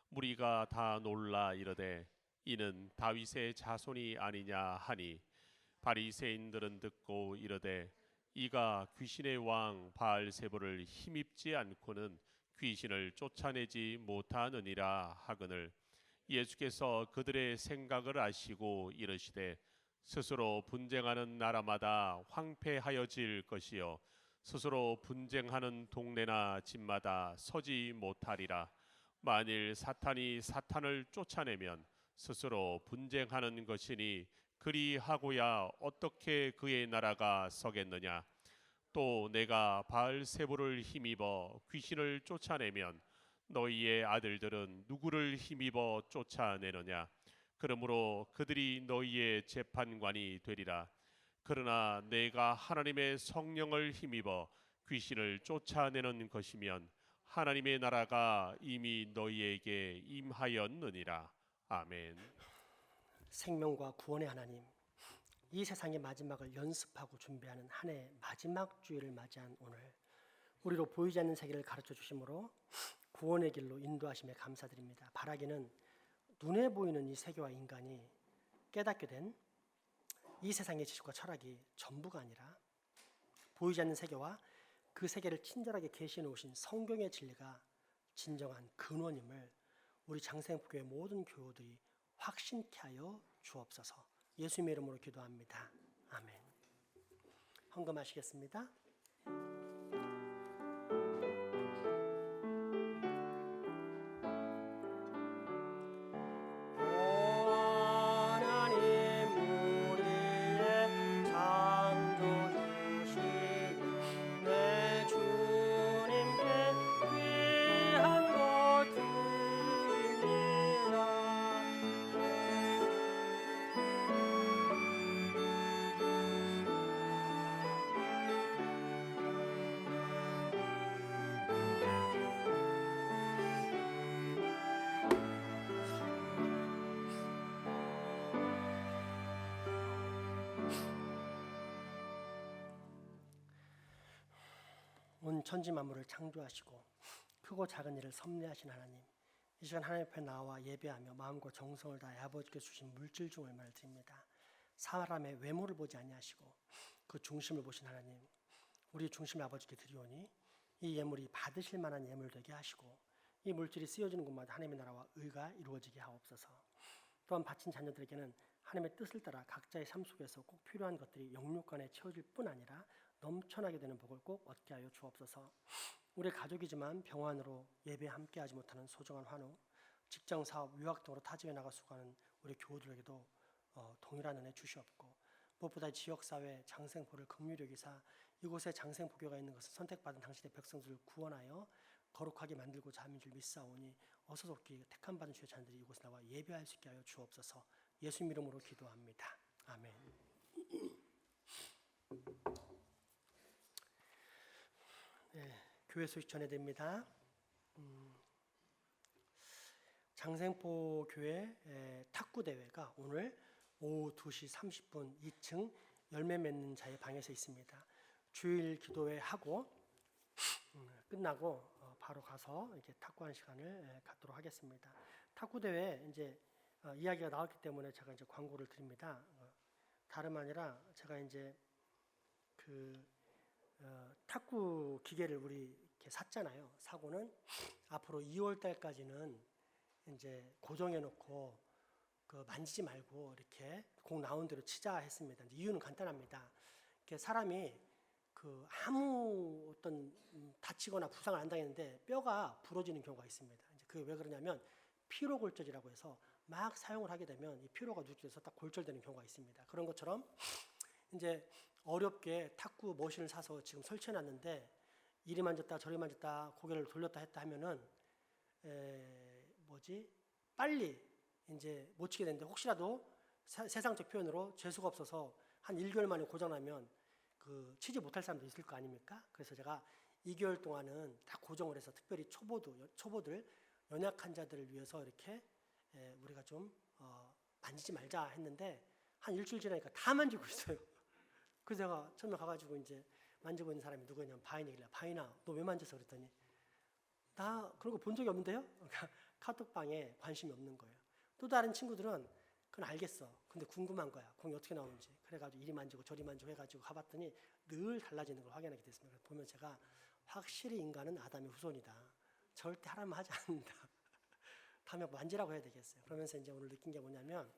무리가 다 놀라 이르되 이는 다윗의 자손이 아니냐 하니, 바리새인들은 듣고 이르되 이가 귀신의 왕 바알세불을 힘입지 않고는 귀신을 쫓아내지 못하느니라 하거늘, 예수께서 그들의 생각을 아시고 이르시되 스스로 분쟁하는 나라마다 황폐하여질 것이요 스스로 분쟁하는 동네나 집마다 서지 못하리라. 만일 사탄이 사탄을 쫓아내면 스스로 분쟁하는 것이니 그리하고야 어떻게 그의 나라가 서겠느냐? 또 내가 바알세불을 힘입어 귀신을 쫓아내면 너희의 아들들은 누구를 힘입어 쫓아내느냐? 그러므로 그들이 너희의 재판관이 되리라. 그러나 내가 하나님의 성령을 힘입어 귀신을 쫓아내는 것이면 하나님의 나라가 이미 너희에게 임하였느니라. 아멘.
생명과 구원의 하나님, 이 세상의 마지막을 연습하고 준비하는 한 해의 마지막 주일을 맞이한 오늘, 우리로 보이지 않는 세계를 가르쳐 주심으로 구원의 길로 인도하심에 감사드립니다. 바라기는 눈에 보이는 이 세계와 인간이 깨닫게 된 이 세상의 지식과 철학이 전부가 아니라 보이지 않는 세계와 그 세계를 친절하게 계시해 놓으신 성경의 진리가 진정한 근원임을 우리 장생교회 모든 교우들이 확신케 하여 주옵소서. 예수님의 이름으로 기도합니다. 아멘. 헌금하시겠습니다. 온 천지 만물을 창조하시고 크고 작은 일을 섭리하신 하나님, 이 시간 하나님 앞에 나와 예배하며 마음과 정성을 다해 아버지께 주신 물질 중 얼마를 드립니다. 사람의 외모를 보지 아니하시고 그 중심을 보신 하나님, 우리 중심을 아버지께 드리오니 이 예물이 받으실 만한 예물 되게 하시고 이 물질이 쓰여지는 곳마다 하나님의 나라와 의가 이루어지게 하옵소서. 또한 바친 자녀들에게는 하나님의 뜻을 따라 각자의 삶 속에서 꼭 필요한 것들이 영육간에 채워질 뿐 아니라 넘쳐나게 되는 복을 꼭 얻게 하여 주옵소서. 우리 가족이지만 병환으로 예배에 함께하지 못하는 소중한 환우, 직장, 사업, 유학 등으로 타지에 나가 수고하는 우리 교우들에게도 동일한 은혜 주시옵고 무엇보다 지역사회 장생포를 긍휼히 여기사 이곳에 장생포교가 있는 것은 선택받은 당신의 백성들을 구원하여 거룩하게 만들고자 함인 줄 믿사오니 어서 속히 택함받은 주의 자녀들이 이곳에 나와 예배할 수 있게 하여 주옵소서. 예수 이름으로 기도합니다. 아멘. 네, 교회 소식 전해드립니다. 장생포 교회 탁구 대회가 오늘 오후 2시 30분 2층 열매 맺는 자의 방에서 있습니다. 주일 기도회 하고 끝나고 바로 가서 이렇게 탁구하는 시간을 갖도록 하겠습니다. 탁구 대회 이제 이야기가 나왔기 때문에 제가 이제 광고를 드립니다. 다름 아니라 제가 이제 그 탁구 기계를 우리 이렇게 샀잖아요. 사고는 앞으로 2월 달까지는 이제 고정해 놓고 그 만지지 말고 이렇게 공 나온 대로 치자 했습니다. 이유는 간단합니다. 이렇게 사람이 그 아무 어떤 다치거나 부상을 안 당했는데 뼈가 부러지는 경우가 있습니다. 이제 그게 왜 그러냐면 피로골절이라고 해서 막 사용을 하게 되면 이 피로가 누적돼서 딱 골절되는 경우가 있습니다. 그런 것처럼 이제 어렵게 탁구 머신을 사서 지금 설치해 놨는데 이리 만졌다 저리 만졌다 고개를 돌렸다 했다 하면은 빨리 이제 못 치게 되는데 혹시라도 세상적 표현으로 재수가 없어서 한 1개월 만에 고장나면 그 치지 못할 사람도 있을 거 아닙니까? 그래서 제가 2개월 동안은 다 고정을 해서 특별히 초보들 연약한 자들을 위해서 이렇게 우리가 좀 만지지 말자 했는데 한 일주일 지나니까 다 만지고 있어요. 그래서 제가 처음에 가가지고 이제 만지고 있는 사람이 누구냐면 바인이길래 바인아 너 왜 만졌어? 그랬더니 나 그런 거 본 적이 없는데요? 그러니까 카톡방에 관심이 없는 거예요. 또 다른 친구들은 그건 알겠어. 근데 궁금한 거야. 공이 어떻게 나오는지. 그래가지고 이리 만지고 저리 만지고 해가지고 가봤더니 늘 달라지는 걸 확인하게 됐습니다. 보면 제가 확실히 인간은 아담의 후손이다. 절대 하라면 하지 않는다. 다음에 만지라고 해야 되겠어요. 그러면서 이제 오늘 느낀 게 뭐냐면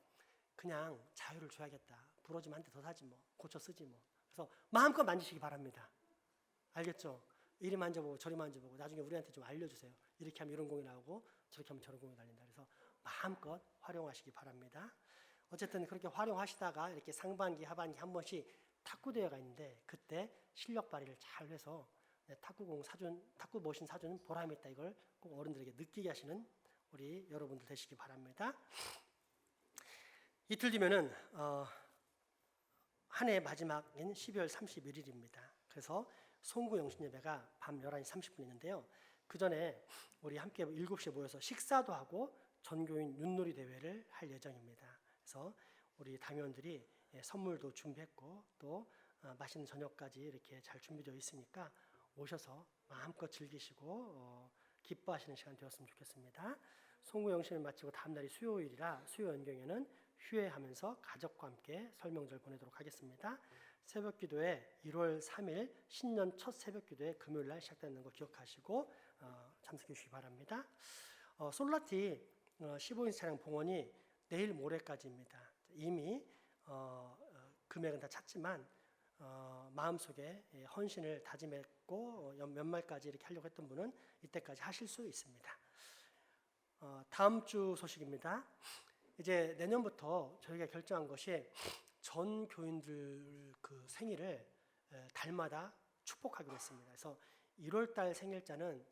그냥 자유를 줘야겠다. 부러지면 한 대 더 사지 뭐. 고쳐 쓰지 뭐. 그래서 마음껏 만지시기 바랍니다. 알겠죠? 이리 만져보고 저리 만져보고 나중에 우리한테 좀 알려주세요. 이렇게 하면 이런 공이 나오고 저렇게 하면 저런 공이 날린다. 그래서 마음껏 활용하시기 바랍니다. 어쨌든 그렇게 활용하시다가 이렇게 상반기 하반기 한 번씩 탁구 대회가 있는데 그때 실력 발휘를 잘 해서 탁구 머신 사주는 보람이 있다. 이걸 꼭 어른들에게 느끼게 하시는 우리 여러분들 되시기 바랍니다. 이틀 뒤면은 한 해 마지막인 12월 31일입니다. 그래서 송구 영신 예배가 밤 11시 30분 있는데요. 그 전에 우리 함께 7시에 모여서 식사도 하고 전교인 윷놀이 대회를 할 예정입니다. 그래서 우리 당회원들이 선물도 준비했고 또 맛있는 저녁까지 이렇게 잘 준비되어 있으니까 오셔서 마음껏 즐기시고 기뻐하시는 시간 되었으면 좋겠습니다. 송구 영신을 마치고 다음 날이 수요일이라 수요 연경에는 휴회하면서 가족과 함께 설명절 보내도록 하겠습니다. 새벽 기도회 1월 3일 신년 첫 새벽 기도회 금요일 날 시작되는 거 기억하시고 참석해 주시기 바랍니다. 솔라티 15인치 차량 봉헌이 내일 모레까지입니다. 이미 금액은 다 찼지만 마음속에 헌신을 다짐했고 연말까지 이렇게 하려고 했던 분은 이때까지 하실 수 있습니다. 다음 주 소식입니다. 이제 내년부터 저희가 결정한 것이 전 교인들 그 생일을 달마다 축복하기로 했습니다. 그래서 1월달 생일자는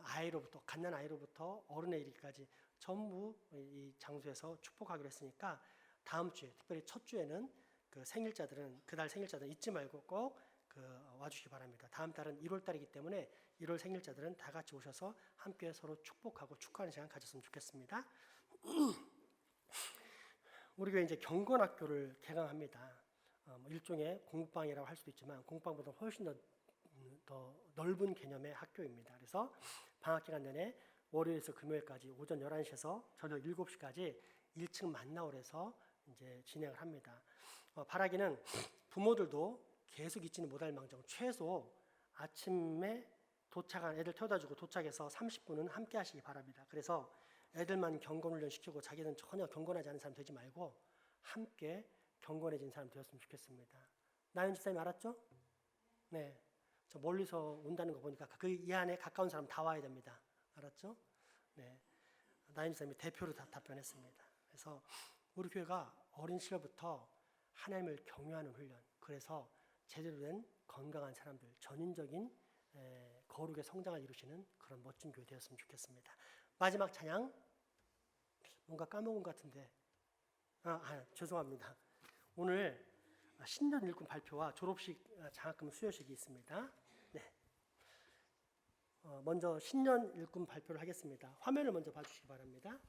아이로부터 갓난 아이로부터 어른에 이르기까지 전부 이 장소에서 축복하기로 했으니까 다음 주에 특별히 첫 주에는 그 생일자들은 그달 생일자들은 잊지 말고 꼭 와주시기 바랍니다. 다음 달은 1월달이기 때문에 1월 생일자들은 다 같이 오셔서 함께 서로 축복하고 축하하는 시간 가졌으면 좋겠습니다. 우리 교회 이제 경건학교를 개강합니다. 일종의 공부방이라고 할 수도 있지만 공부방보다 훨씬 더 넓은 개념의 학교입니다. 그래서 방학 기간 내내 월요일에서 금요일까지 오전 11시에서 저녁 7시까지 1층 만나홀에서 이제 진행을 합니다. 바라기는 부모들도 계속 있지는 못할 망정 최소 아침에 도착한 애들 태워다주고 도착해서 30분은 함께 하시기 바랍니다. 그래서 애들만 경건훈련 시키고 자기는 전혀 경건하지 않은 사람 되지 말고 함께 경건해진 사람 되었으면 좋겠습니다. 나연 집사님 알았죠? 네. 저 멀리서 온다는 거 보니까 그 이 안에 가까운 사람 다 와야 됩니다. 알았죠? 네. 나연 집사님이 대표로 다 답변했습니다. 그래서 우리 교회가 어린 시절부터 하나님을 경외하는 훈련, 그래서 제대로 된 건강한 사람들, 전인적인 거룩의 성장을 이루시는 그런 멋진 교회 되었으면 좋겠습니다. 마지막 찬양, 뭔가 까먹은 것 같은데, 죄송합니다. 오늘 신년 일꾼 발표와 졸업식 장학금 수여식이 있습니다. 네. 먼저 신년 일꾼 발표를 하겠습니다. 화면을 먼저 봐주시기 바랍니다.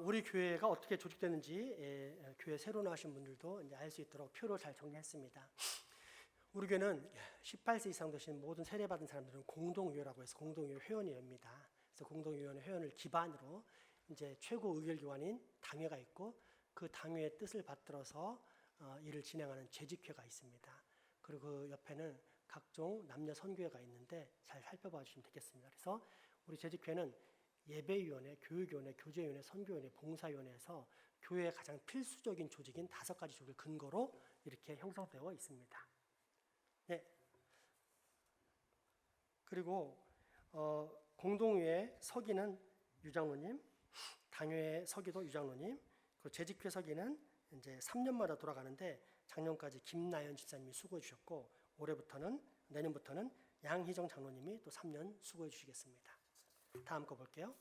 우리 교회가 어떻게 조직되는지 교회 새로 나오신 분들도 이제 알 수 있도록 표로 잘 정리했습니다. 우리 교회는 18세 이상 되신 모든 세례받은 사람들은 공동의회라고 해서 공동의회 회원위원회입니다. 그래서 공동의회 회원을 기반으로 이제 최고 의결기관인 당회가 있고 그 당회의 뜻을 받들어서 일을 진행하는 재직회가 있습니다. 그리고 그 옆에는 각종 남녀 선교회가 있는데 잘 살펴봐 주시면 되겠습니다. 그래서 우리 재직회는 예배위원회, 교육위원회, 교제위원회, 선교위원회, 봉사위원회에서 교회의 가장 필수적인 조직인 5가지 조직을 근거로 이렇게 형성되어 있습니다. 네. 그리고 공동회의 서기는 유장로님, 당회의 서기도 유장로님, 그리고 재직회 서기는 이제 3년마다 돌아가는데 작년까지 김나연 집사님이 수고해 주셨고 내년부터는 양희정 장로님이 또 3년 수고해 주시겠습니다. 다음 거 볼게요.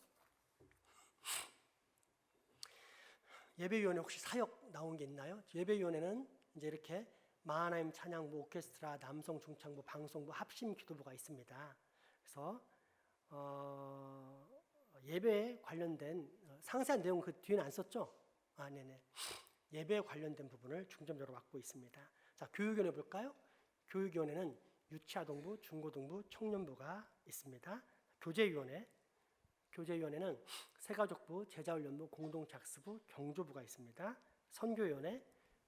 예배위원회 혹시 사역 나온 게 있나요? 예배위원회는 이제 이렇게 마하나임 찬양부, 오케스트라, 남성 중창부, 방송부, 합심 기도부가 있습니다. 그래서 예배에 관련된 상세한 내용 그 뒤에는 안 썼죠? 네네. 예배에 관련된 부분을 중점적으로 맡고 있습니다. 자, 교육위원회 볼까요? 교육위원회는 유치아동부, 중고등부, 청년부가 있습니다. 교제위원회는 새가족부, 제자훈련부, 공동작수부, 경조부가 있습니다.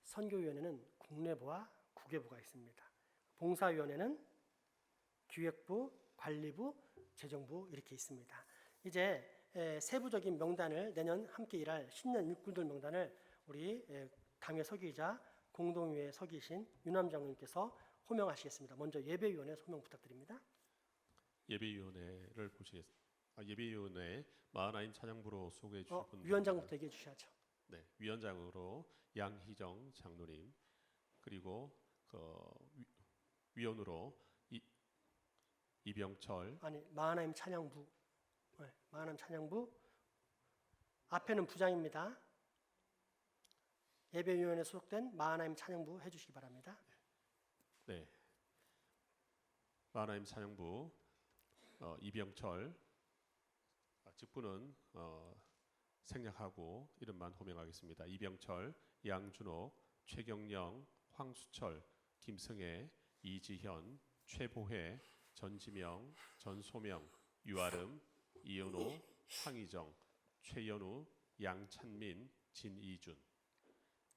선교위원회는 국내부와 국외부가 있습니다. 봉사위원회는 기획부, 관리부, 재정부 이렇게 있습니다. 이제 세부적인 명단을 내년 함께 일할 신년 일꾼들 명단을 우리 당회 서기이자 공동위회 서기이신 윤남 장로님께서 호명하시겠습니다. 먼저 예배위원회 소명 부탁드립니다.
예배위원회를 예배위원회 마하나임 찬양부로 소개해 주실 분
위원장부터 얘기해 주셔야죠.
네, 위원장으로 양희정 장로님, 그리고 위원으로 이병철.
마하나임 찬양부. 네, 마하나임 찬양부 앞에는 부장입니다. 예배위원회 소속된 마하나임 찬양부 해주시기 바랍니다.
네, 마하나임 찬양부 이병철. 직분은 생략하고 이름만 호명하겠습니다. 이병철, 양준옥, 최경영, 황수철, 김승혜, 이지현, 최보혜, 전지명, 전소명, 유아름, 이은호, 황희정, 최연우, 양찬민, 진이준.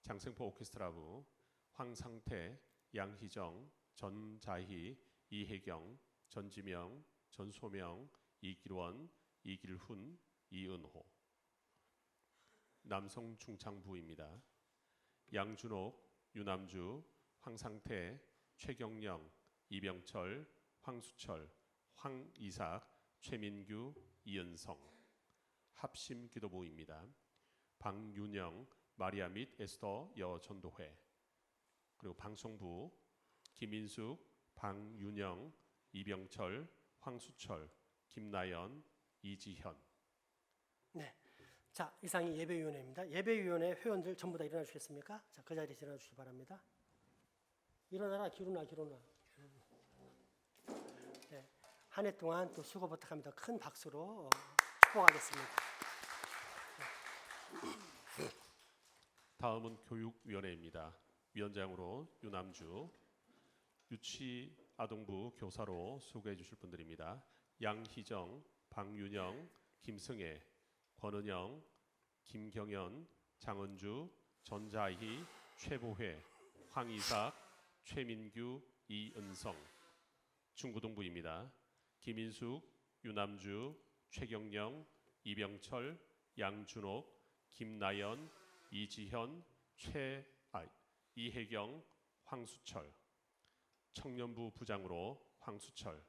장생포 오케스트라부 황상태, 양희정, 전자희, 이혜경, 전지명, 전소명, 이길원, 이길훈, 이은호. 남성 중창부입니다. 양준옥, 유남주, 황상태, 최경영, 이병철, 황수철, 황이삭, 최민규, 이은성. 합심 기도부입니다. 방윤영, 마리아 및 에스더 여전도회. 그리고 방송부 김인숙, 방윤영, 이병철, 황수철, 김나연, 이지현.
네, 자 이상이 예배위원회입니다. 예배위원회 회원들 전부 다 일어나 주시겠습니까? 자, 그 자리에서 일어나 주시기 바랍니다. 일어나라, 기루나. 네, 한 해 동안 또 수고 부탁합니다. 큰 박수로 축복하겠습니다.
다음은 교육위원회입니다. 위원장으로 유남주, 유치아동부 교사로 소개해 주실 분들입니다. 양희정, 방윤영, 김승혜, 권은영, 김경연, 장은주, 전자희, 최보회, 황이삭, 최민규, 이은성. 중고등부입니다. 김인숙, 유남주, 최경영, 이병철, 양준옥, 김나연, 이지현, 이혜경, 황수철. 청년부 부장으로 황수철.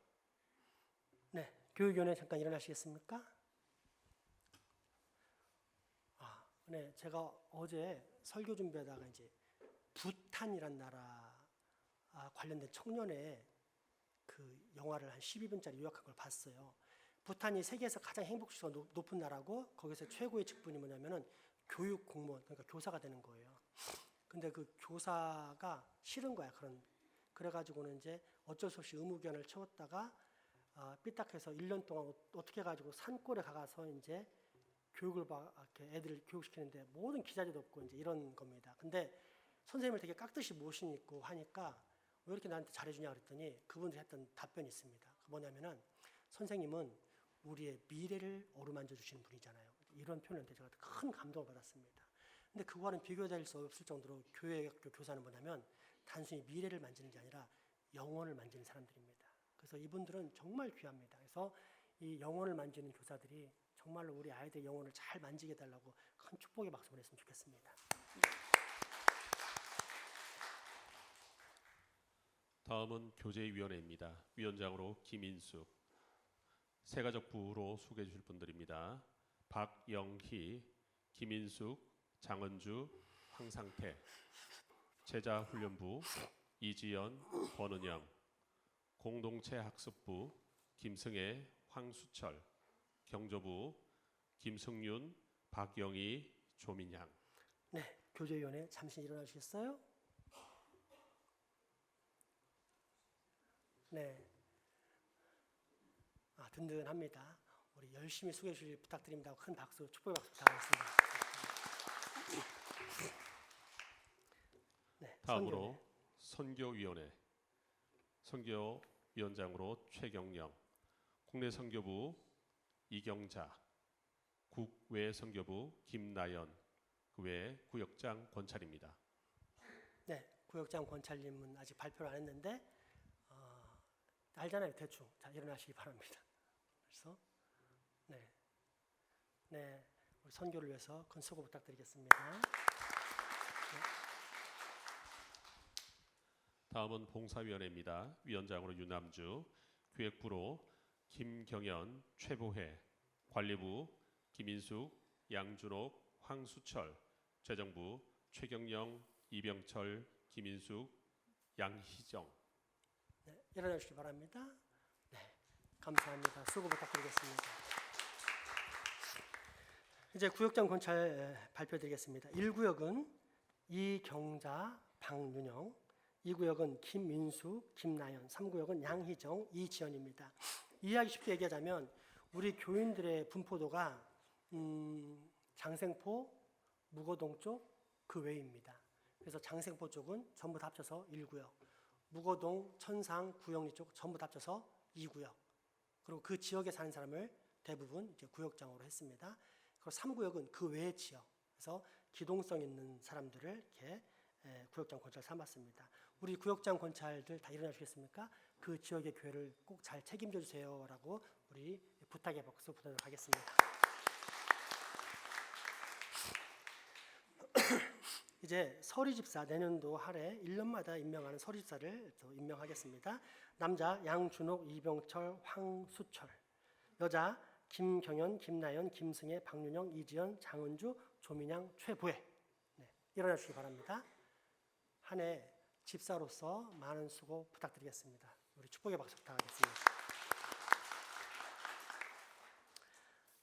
네, 교육위원회 잠깐 일어나시겠습니까? 근데 제가 어제 설교 준비하다가 이제 부탄이란 나라 관련된 청년의 그 영화를 한 12분짜리 요약한 걸 봤어요. 부탄이 세계에서 가장 행복 지수가 높은 나라고 거기서 최고의 직분이 뭐냐면은 교육 공무원, 그러니까 교사가 되는 거예요. 근데 그 교사가 싫은 거야. 그래가지고는 이제 어쩔 수 없이 의무교환을 채웠다가 삐딱해서 1년 동안 어떻게 해가지고 산골에 가서 이제 교육을 이렇게 애들을 교육시키는데 모든 기자재도 없고 이제 이런 겁니다. 근데 선생님을 되게 깍듯이 모시고 하니까 왜 이렇게 나한테 잘해주냐 그랬더니 그분들이 했던 답변이 있습니다. 그 뭐냐면은 선생님은 우리의 미래를 어루만져 주시는 분이잖아요. 이런 표현한테 제가 큰 감동을 받았습니다. 근데 그거와는 비교될 수 없을 정도로 교회학교 교사는 뭐냐면 단순히 미래를 만지는 게 아니라 영혼을 만지는 사람들입니다. 그래서 이분들은 정말 귀합니다. 그래서 이 영혼을 만지는 교사들이 정말로 우리 아이들의 영혼을 잘 만지게 해달라고 큰 축복의 박수 보냈으면 좋겠습니다.
다음은 교제위원회입니다. 위원장으로 김인숙, 세가족부로 소개해 주실 분들입니다. 박영희, 김인숙, 장은주, 황상태, 제자훈련부 이지연, 권은영, 공동체학습부 김승혜, 황수철, 경조부 김승윤, 박영희, 조민양.
네, 교제위원회 잠시 일어나시겠어요? 네, 든든합니다. 우리 열심히 소개해 주실 부탁드립니다. 큰 박수, 축복의 박수 부탁드리겠습니다. 네,
다음으로 선교위원회, 선교위원장으로 최경영, 국내 선교부 이경자, 국외 선교부 김나연, 그 외 구역장 권찰입니다.
네, 구역장 권찰님은 아직 발표를 안 했는데 알잖아요, 대충. 자, 일어나시기 바랍니다. 그래서 네, 우리 선교를 위해서 큰 수고 부탁드리겠습니다. 네.
다음은 봉사위원회입니다. 위원장으로 유남주, 기획부로 김경연, 최보혜, 관리부 김인숙, 양준옥, 황수철, 재정부 최경영, 이병철, 김인숙, 양희정.
네, 일어나 주시기 바랍니다. 네, 감사합니다. 수고 부탁드리겠습니다. 이제 구역장 권찰 발표드리겠습니다. 1구역은 이경자, 박윤영, 2구역은 김민숙, 김나연, 3구역은 양희정, 이지연입니다. 이해하기 쉽게 얘기하자면 우리 교인들의 분포도가 장생포, 무거동 쪽 그 외입니다. 그래서 장생포 쪽은 전부 다 합쳐서 1구역, 무거동, 천상, 구영리 쪽 전부 다 합쳐서 2구역, 그리고 그 지역에 사는 사람을 대부분 이제 구역장으로 했습니다. 그리고 3구역은 그 외의 지역, 그래서 기동성 있는 사람들을 이렇게 구역장 권찰 삼았습니다. 우리 구역장 권찰들 다 일어나 주시겠습니까? 그 지역의 교회를 꼭 잘 책임져 주세요라고 우리 부탁의 박수 보내도록 하겠습니다. 이제 서리집사, 내년도 할애 1년마다 임명하는 서리집사를 또 임명하겠습니다. 남자 양준옥, 이병철, 황수철, 여자 김경연, 김나연, 김승혜, 박윤영, 이지연, 장은주, 조민양, 최보혜. 네, 일어나 주시기 바랍니다. 한 해 집사로서 많은 수고 부탁드리겠습니다. 우리 축복의 박수 부탁하겠습니다.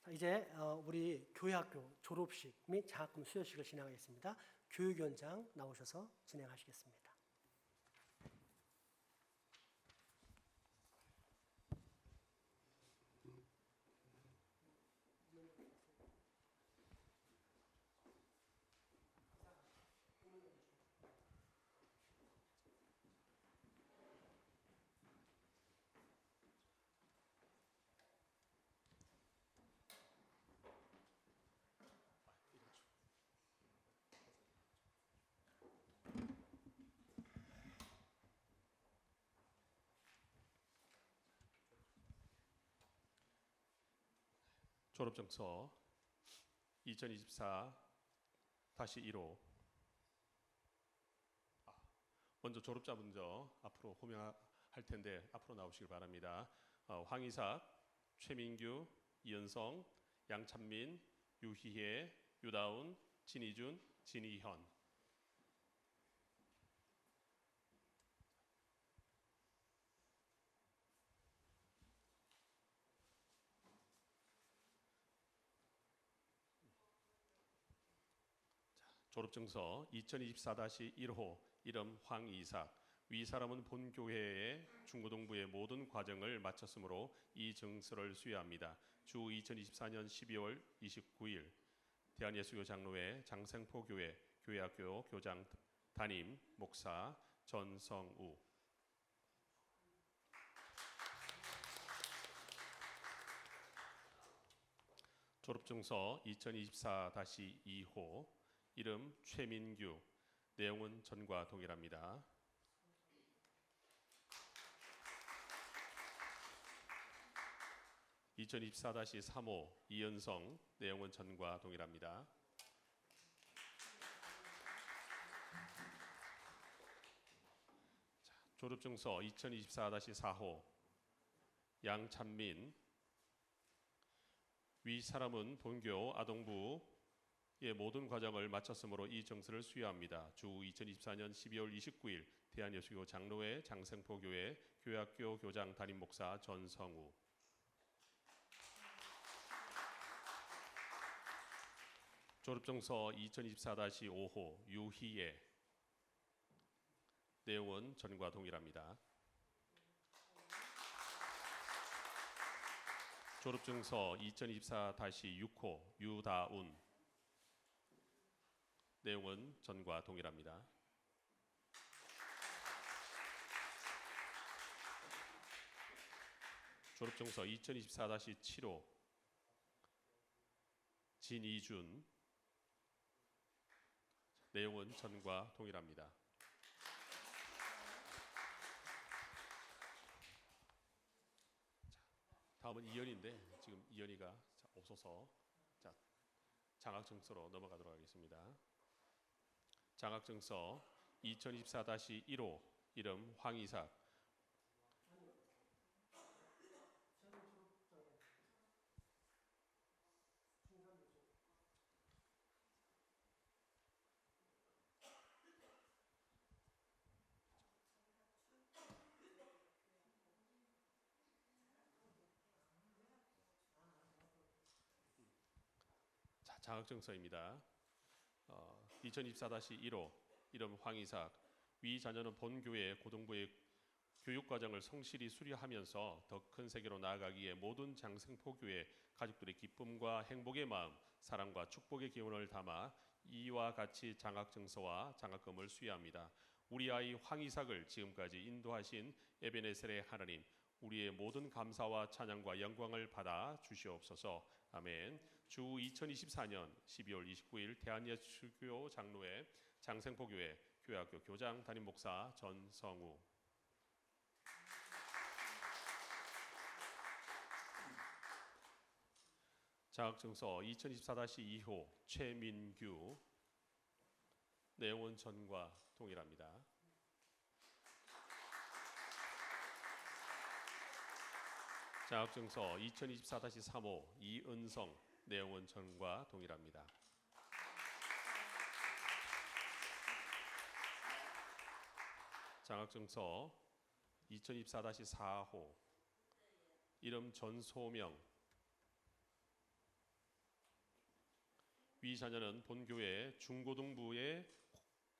자, 이제 우리 교회학교 졸업식 및 장학금 수여식을 진행하겠습니다. 교육위원장 나오셔서 진행하시겠습니다.
졸업증서 2024-1호. 먼저 졸업자 먼저 앞으로 호명할 텐데 앞으로 나오시길 바랍니다. 황희삭, 최민규, 이은성, 양찬민, 유희애, 유다운, 진희준, 진희현. 졸업증서 2024-1호 이름 황이삭. 위 사람은 본 교회의 중고등부의 모든 과정을 마쳤으므로 이 증서를 수여합니다. 주 2024년 12월 29일 대한예수교 장로회 장생포교회 교회학교 교장 담임 목사 전성우. 졸업증서 2024-2호 이름 최민규. 내용은 전과 동일합니다. (2024-3호) 이은성. 내용은 전과 동일합니다. 졸업증서 2024-4호 양찬민. 위 사람은 본교 아동부의 모든 과정을 마쳤으므로 이 증서를 수여합니다. 주 2024년 12월 29일 대한예수교 장로회 장생포교회 교회학교 교장 담임 목사 전성우. 졸업증서 2024-5호 유희애. 내용은 전과 동일합니다. 졸업증서 2024-6호 유다운. 내용은 전과 동일합니다. 졸업증서 2024-7호 진이준. 내용은 전과 동일합니다. 다음은 이연희인데 지금 이연희가 없어서 장학증서로 넘어가도록 하겠습니다. 장학증서 2024-1호 이름 황이삭. 장학증서입니다. 2024-1호 이름 황이삭. 위 자녀는 본교회 고등부의 교육과정을 성실히 수료하면서 더 큰 세계로 나아가기에 모든 장생포교회 가족들의 기쁨과 행복의 마음, 사랑과 축복의 기원을 담아 이와 같이 장학증서와 장학금을 수여합니다. 우리 아이 황이삭을 지금까지 인도하신 에베네셀의 하나님, 우리의 모든 감사와 찬양과 영광을 받아 주시옵소서. 아멘. 주 2024년 12월 29일 대한예수교 장로회 장생포교회 교회학교 교장 담임 목사 전성우. 장학증서 2024-2호 최민규. 내용은 전과 동일합니다. 장학증서 2024-3호 이은성. 내용은 전과 동일합니다. 장학증서 2024-4호 이름 전소명. 위 자녀는 본교회 중고등부의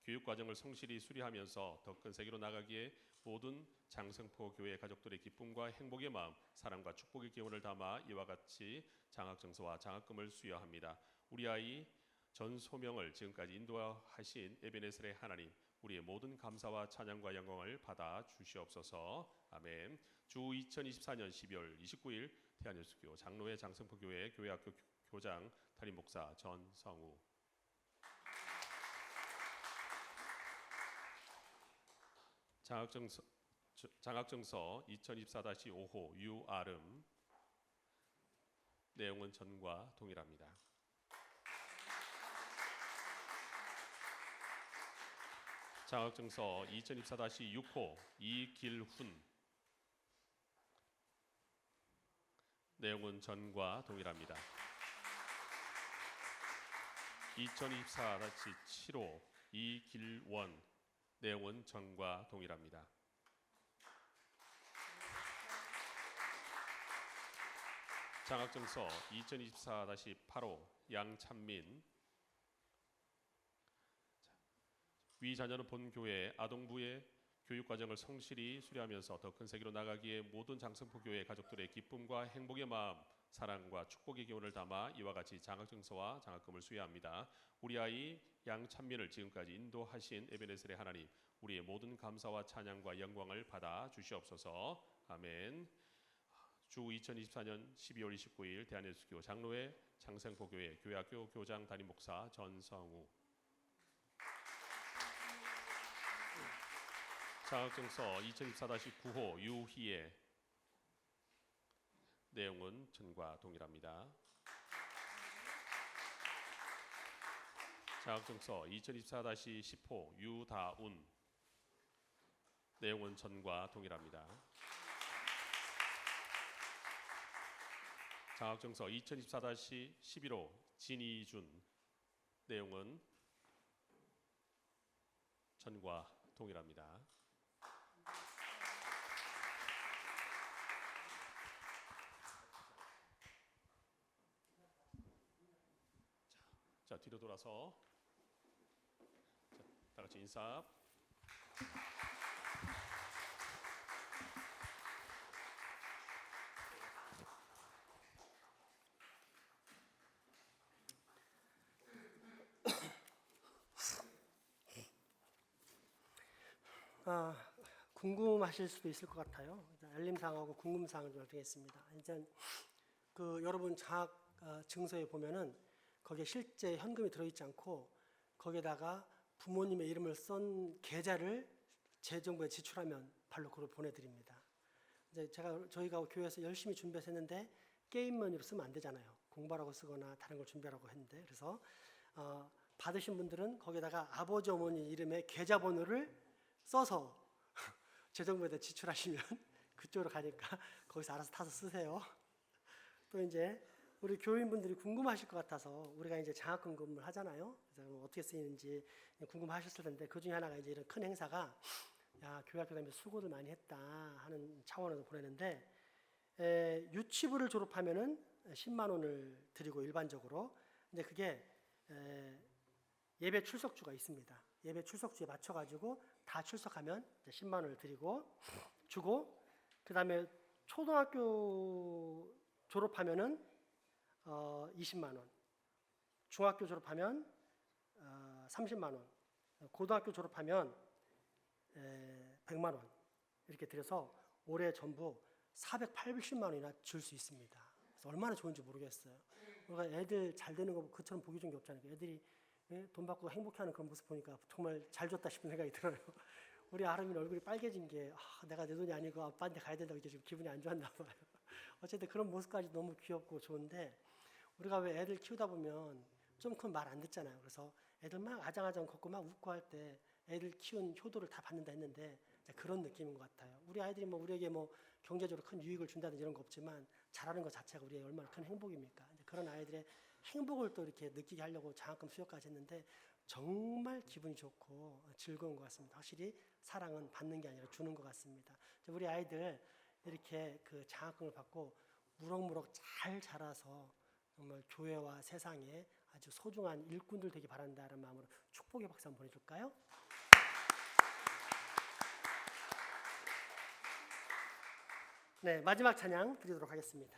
교육과정을 성실히 수료하면서 더 큰 세계로 나가기에 모든 장생포 교회 가족들의 기쁨과 행복의 마음, 사랑과 축복의 기원을 담아 이와 같이 장학증서와 장학금을 수여합니다. 우리 아이 전소명을 지금까지 인도하신 에베네셀의 하나님, 우리의 모든 감사와 찬양과 영광을 받아 주시옵소서. 아멘. 주 2024년 12월 29일 대한예수교 장로회 장생포교회 교회학교 교장 담임 목사 전성우. 장학증서 2024-5호 유아름. 내용은 전과 동일합니다. 장학증서 2024-6호 이길훈. 내용은 전과 동일합니다. 2024-7호 이길원. 내용은 전과 동일합니다. 장학증서 2024-8호 양찬민. 위 자녀는 본 교회 아동부의 교육과정을 성실히 수료하면서 더 큰 세계로 나가기에 모든 장성포 교회 가족들의 기쁨과 행복의 마음, 사랑과 축복의 기원을 담아 이와 같이 장학증서와 장학금을 수여합니다. 우리 아이 양찬민을 지금까지 인도하신 에베네셀의 하나님, 우리의 모든 감사와 찬양과 영광을 받아 주시옵소서. 아멘. 주 2024년 12월 29일 대한예수교 장로회 장성포교회 교회학교 교장 담임 목사 전성우. 장학증서 2024-9호 유희애. 내용은 전과 동일합니다. 장학증서 2024-10호 유다운. 내용은 전과 동일합니다. 장학증서 2024-11호 진이준. 내용은 전과 동일합니다. 자, 뒤로 돌아서 다 같이 인사.
궁금하실 수도 있을 것 같아요. 알림사항하고 궁금사항을 좀 드리겠습니다. 일단 여러분 장학 증서에 보면은 거기에 실제 현금이 들어있지 않고 거기에다가 부모님의 이름을 쓴 계좌를 재정부에 지출하면 발로 그걸 보내드립니다. 이제 저희가 교회에서 열심히 준비해서 했는데 게임머니로 쓰면 안 되잖아요. 공부하라고 쓰거나 다른 걸 준비하라고 했는데, 그래서 받으신 분들은 거기에다가 아버지 어머니 이름의 계좌번호를 써서 재정부에다 지출하시면 그쪽으로 가니까 거기서 알아서 타서 쓰세요. 또 이제 우리 교인분들이 궁금하실 것 같아서 우리가 이제 장학금을 하잖아요. 그래서 어떻게 쓰이는지 궁금하셨을 텐데, 그 중에 하나가 이제 이런 큰 행사가 교회학교 다니면서 수고를 많이 했다 하는 차원에서 보내는데, 유치부를 졸업하면은 10만 원을 드리고 일반적으로, 근데 그게 예배 출석주가 있습니다. 예배 출석주에 맞춰가지고 다 출석하면 이제 10만 원을 주고, 그 다음에 초등학교 졸업하면은 20만 원, 중학교 졸업하면 30만 원, 고등학교 졸업하면 100만 원 이렇게 드려서 올해 전부 480만 원이나 줄 수 있습니다. 그래서 얼마나 좋은지 모르겠어요. 우리가 애들 잘 되는 거 그처럼 보기 좋은 게 없잖아요. 애들이 돈 받고 행복해하는 그런 모습 보니까 정말 잘 줬다 싶은 생각이 들어요. 우리 아름이는 얼굴이 빨개진 게 내가 내 돈이 아니고 아빠한테 가야 된다고 이제 좀 기분이 안 좋았나 봐요. 어쨌든 그런 모습까지 너무 귀엽고 좋은데, 우리가 왜 애들 키우다 보면 좀 큰 말 안 듣잖아요. 그래서 애들 막 아장아장 걷고 막 웃고 할 때 애들 키운 효도를 다 받는다 했는데 그런 느낌인 것 같아요. 우리 아이들이 우리에게 경제적으로 큰 유익을 준다든지 이런 거 없지만 잘하는 것 자체가 우리에게 얼마나 큰 행복입니까? 그런 아이들의 행복을 또 이렇게 느끼게 하려고 장학금 수여까지 했는데 정말 기분이 좋고 즐거운 것 같습니다. 확실히 사랑은 받는 게 아니라 주는 것 같습니다. 우리 아이들 이렇게 그 장학금을 받고 무럭무럭 잘 자라서 정말 교회와 세상에 아주 소중한 일꾼들 되기 바란다는 마음으로 축복의 박수 한번 보내줄까요? 네, 마지막 찬양 드리도록 하겠습니다.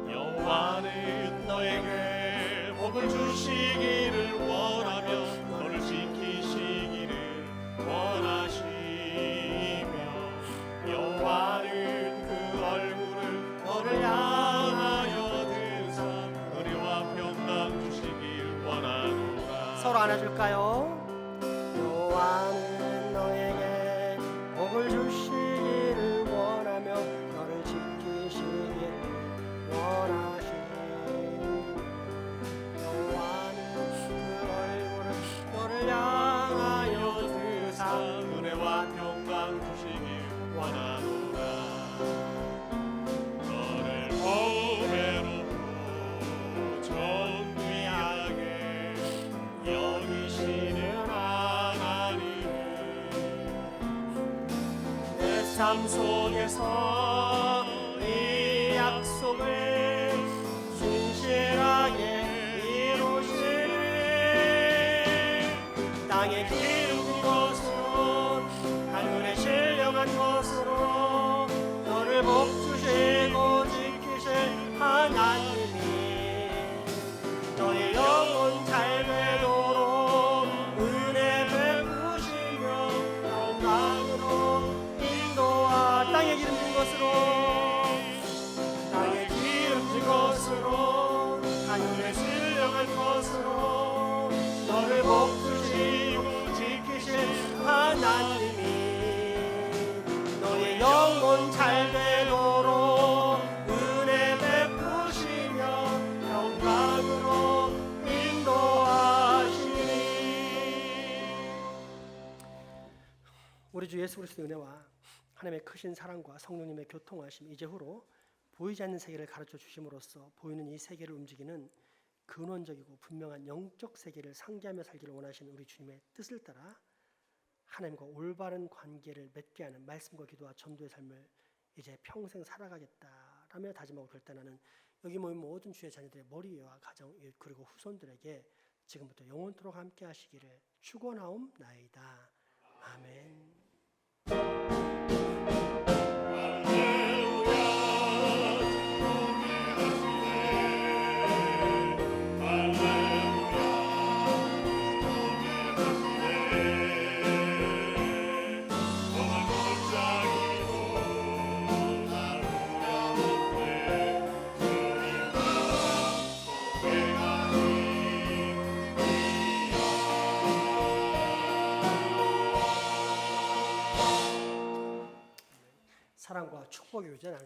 여호와는 너에게 복을 주시기를 원하며 너를 지키시기를 원하시며, 여호와는 그 얼굴을 너를 향하여 드사 은혜와 평강 주시길 원하노라.
서로 안아줄까요? 여호와는 너에게 복을 주시기를 원하며 너를 지키시기를 원하시니, 여호와는 그 얼굴을 너를 향하여 드사
은혜와 평강 주시길
삶 속에서 이 약속을 신실하게 이루시네. 땅에 기른 것으로 하늘에 신령한 것으로 너를 복주시고 지키실 하나님이 너의 영혼 잘 되도록 은혜 베푸시며 영광으로 인도하. 땅에 기름진 것으로 하늘에 신령한 것으로 너를 복주시고 지키실 하나님이 너의 영혼 잘 되도록 은혜 베푸시며 영광으로 인도하시니. 우리 주 예수 그리스도의 은혜와 하나님의 크신 사랑과 성령님의 교통하심 이제후로 보이지 않는 세계를 가르쳐 주심으로써 보이는 이 세계를 움직이는 근원적이고 분명한 영적 세계를 상기하며 살기를 원하시는 우리 주님의 뜻을 따라 하나님과 올바른 관계를 맺게 하는 말씀과 기도와 전도의 삶을 이제 평생 살아가겠다라며 다짐하고 결단하는 여기 모인 모든 주의 자녀들의 머리와 가정 그리고 후손들에게 지금부터 영원토록 함께 하시기를 축원하옵나이다. 아멘. 사랑과 축복의 유전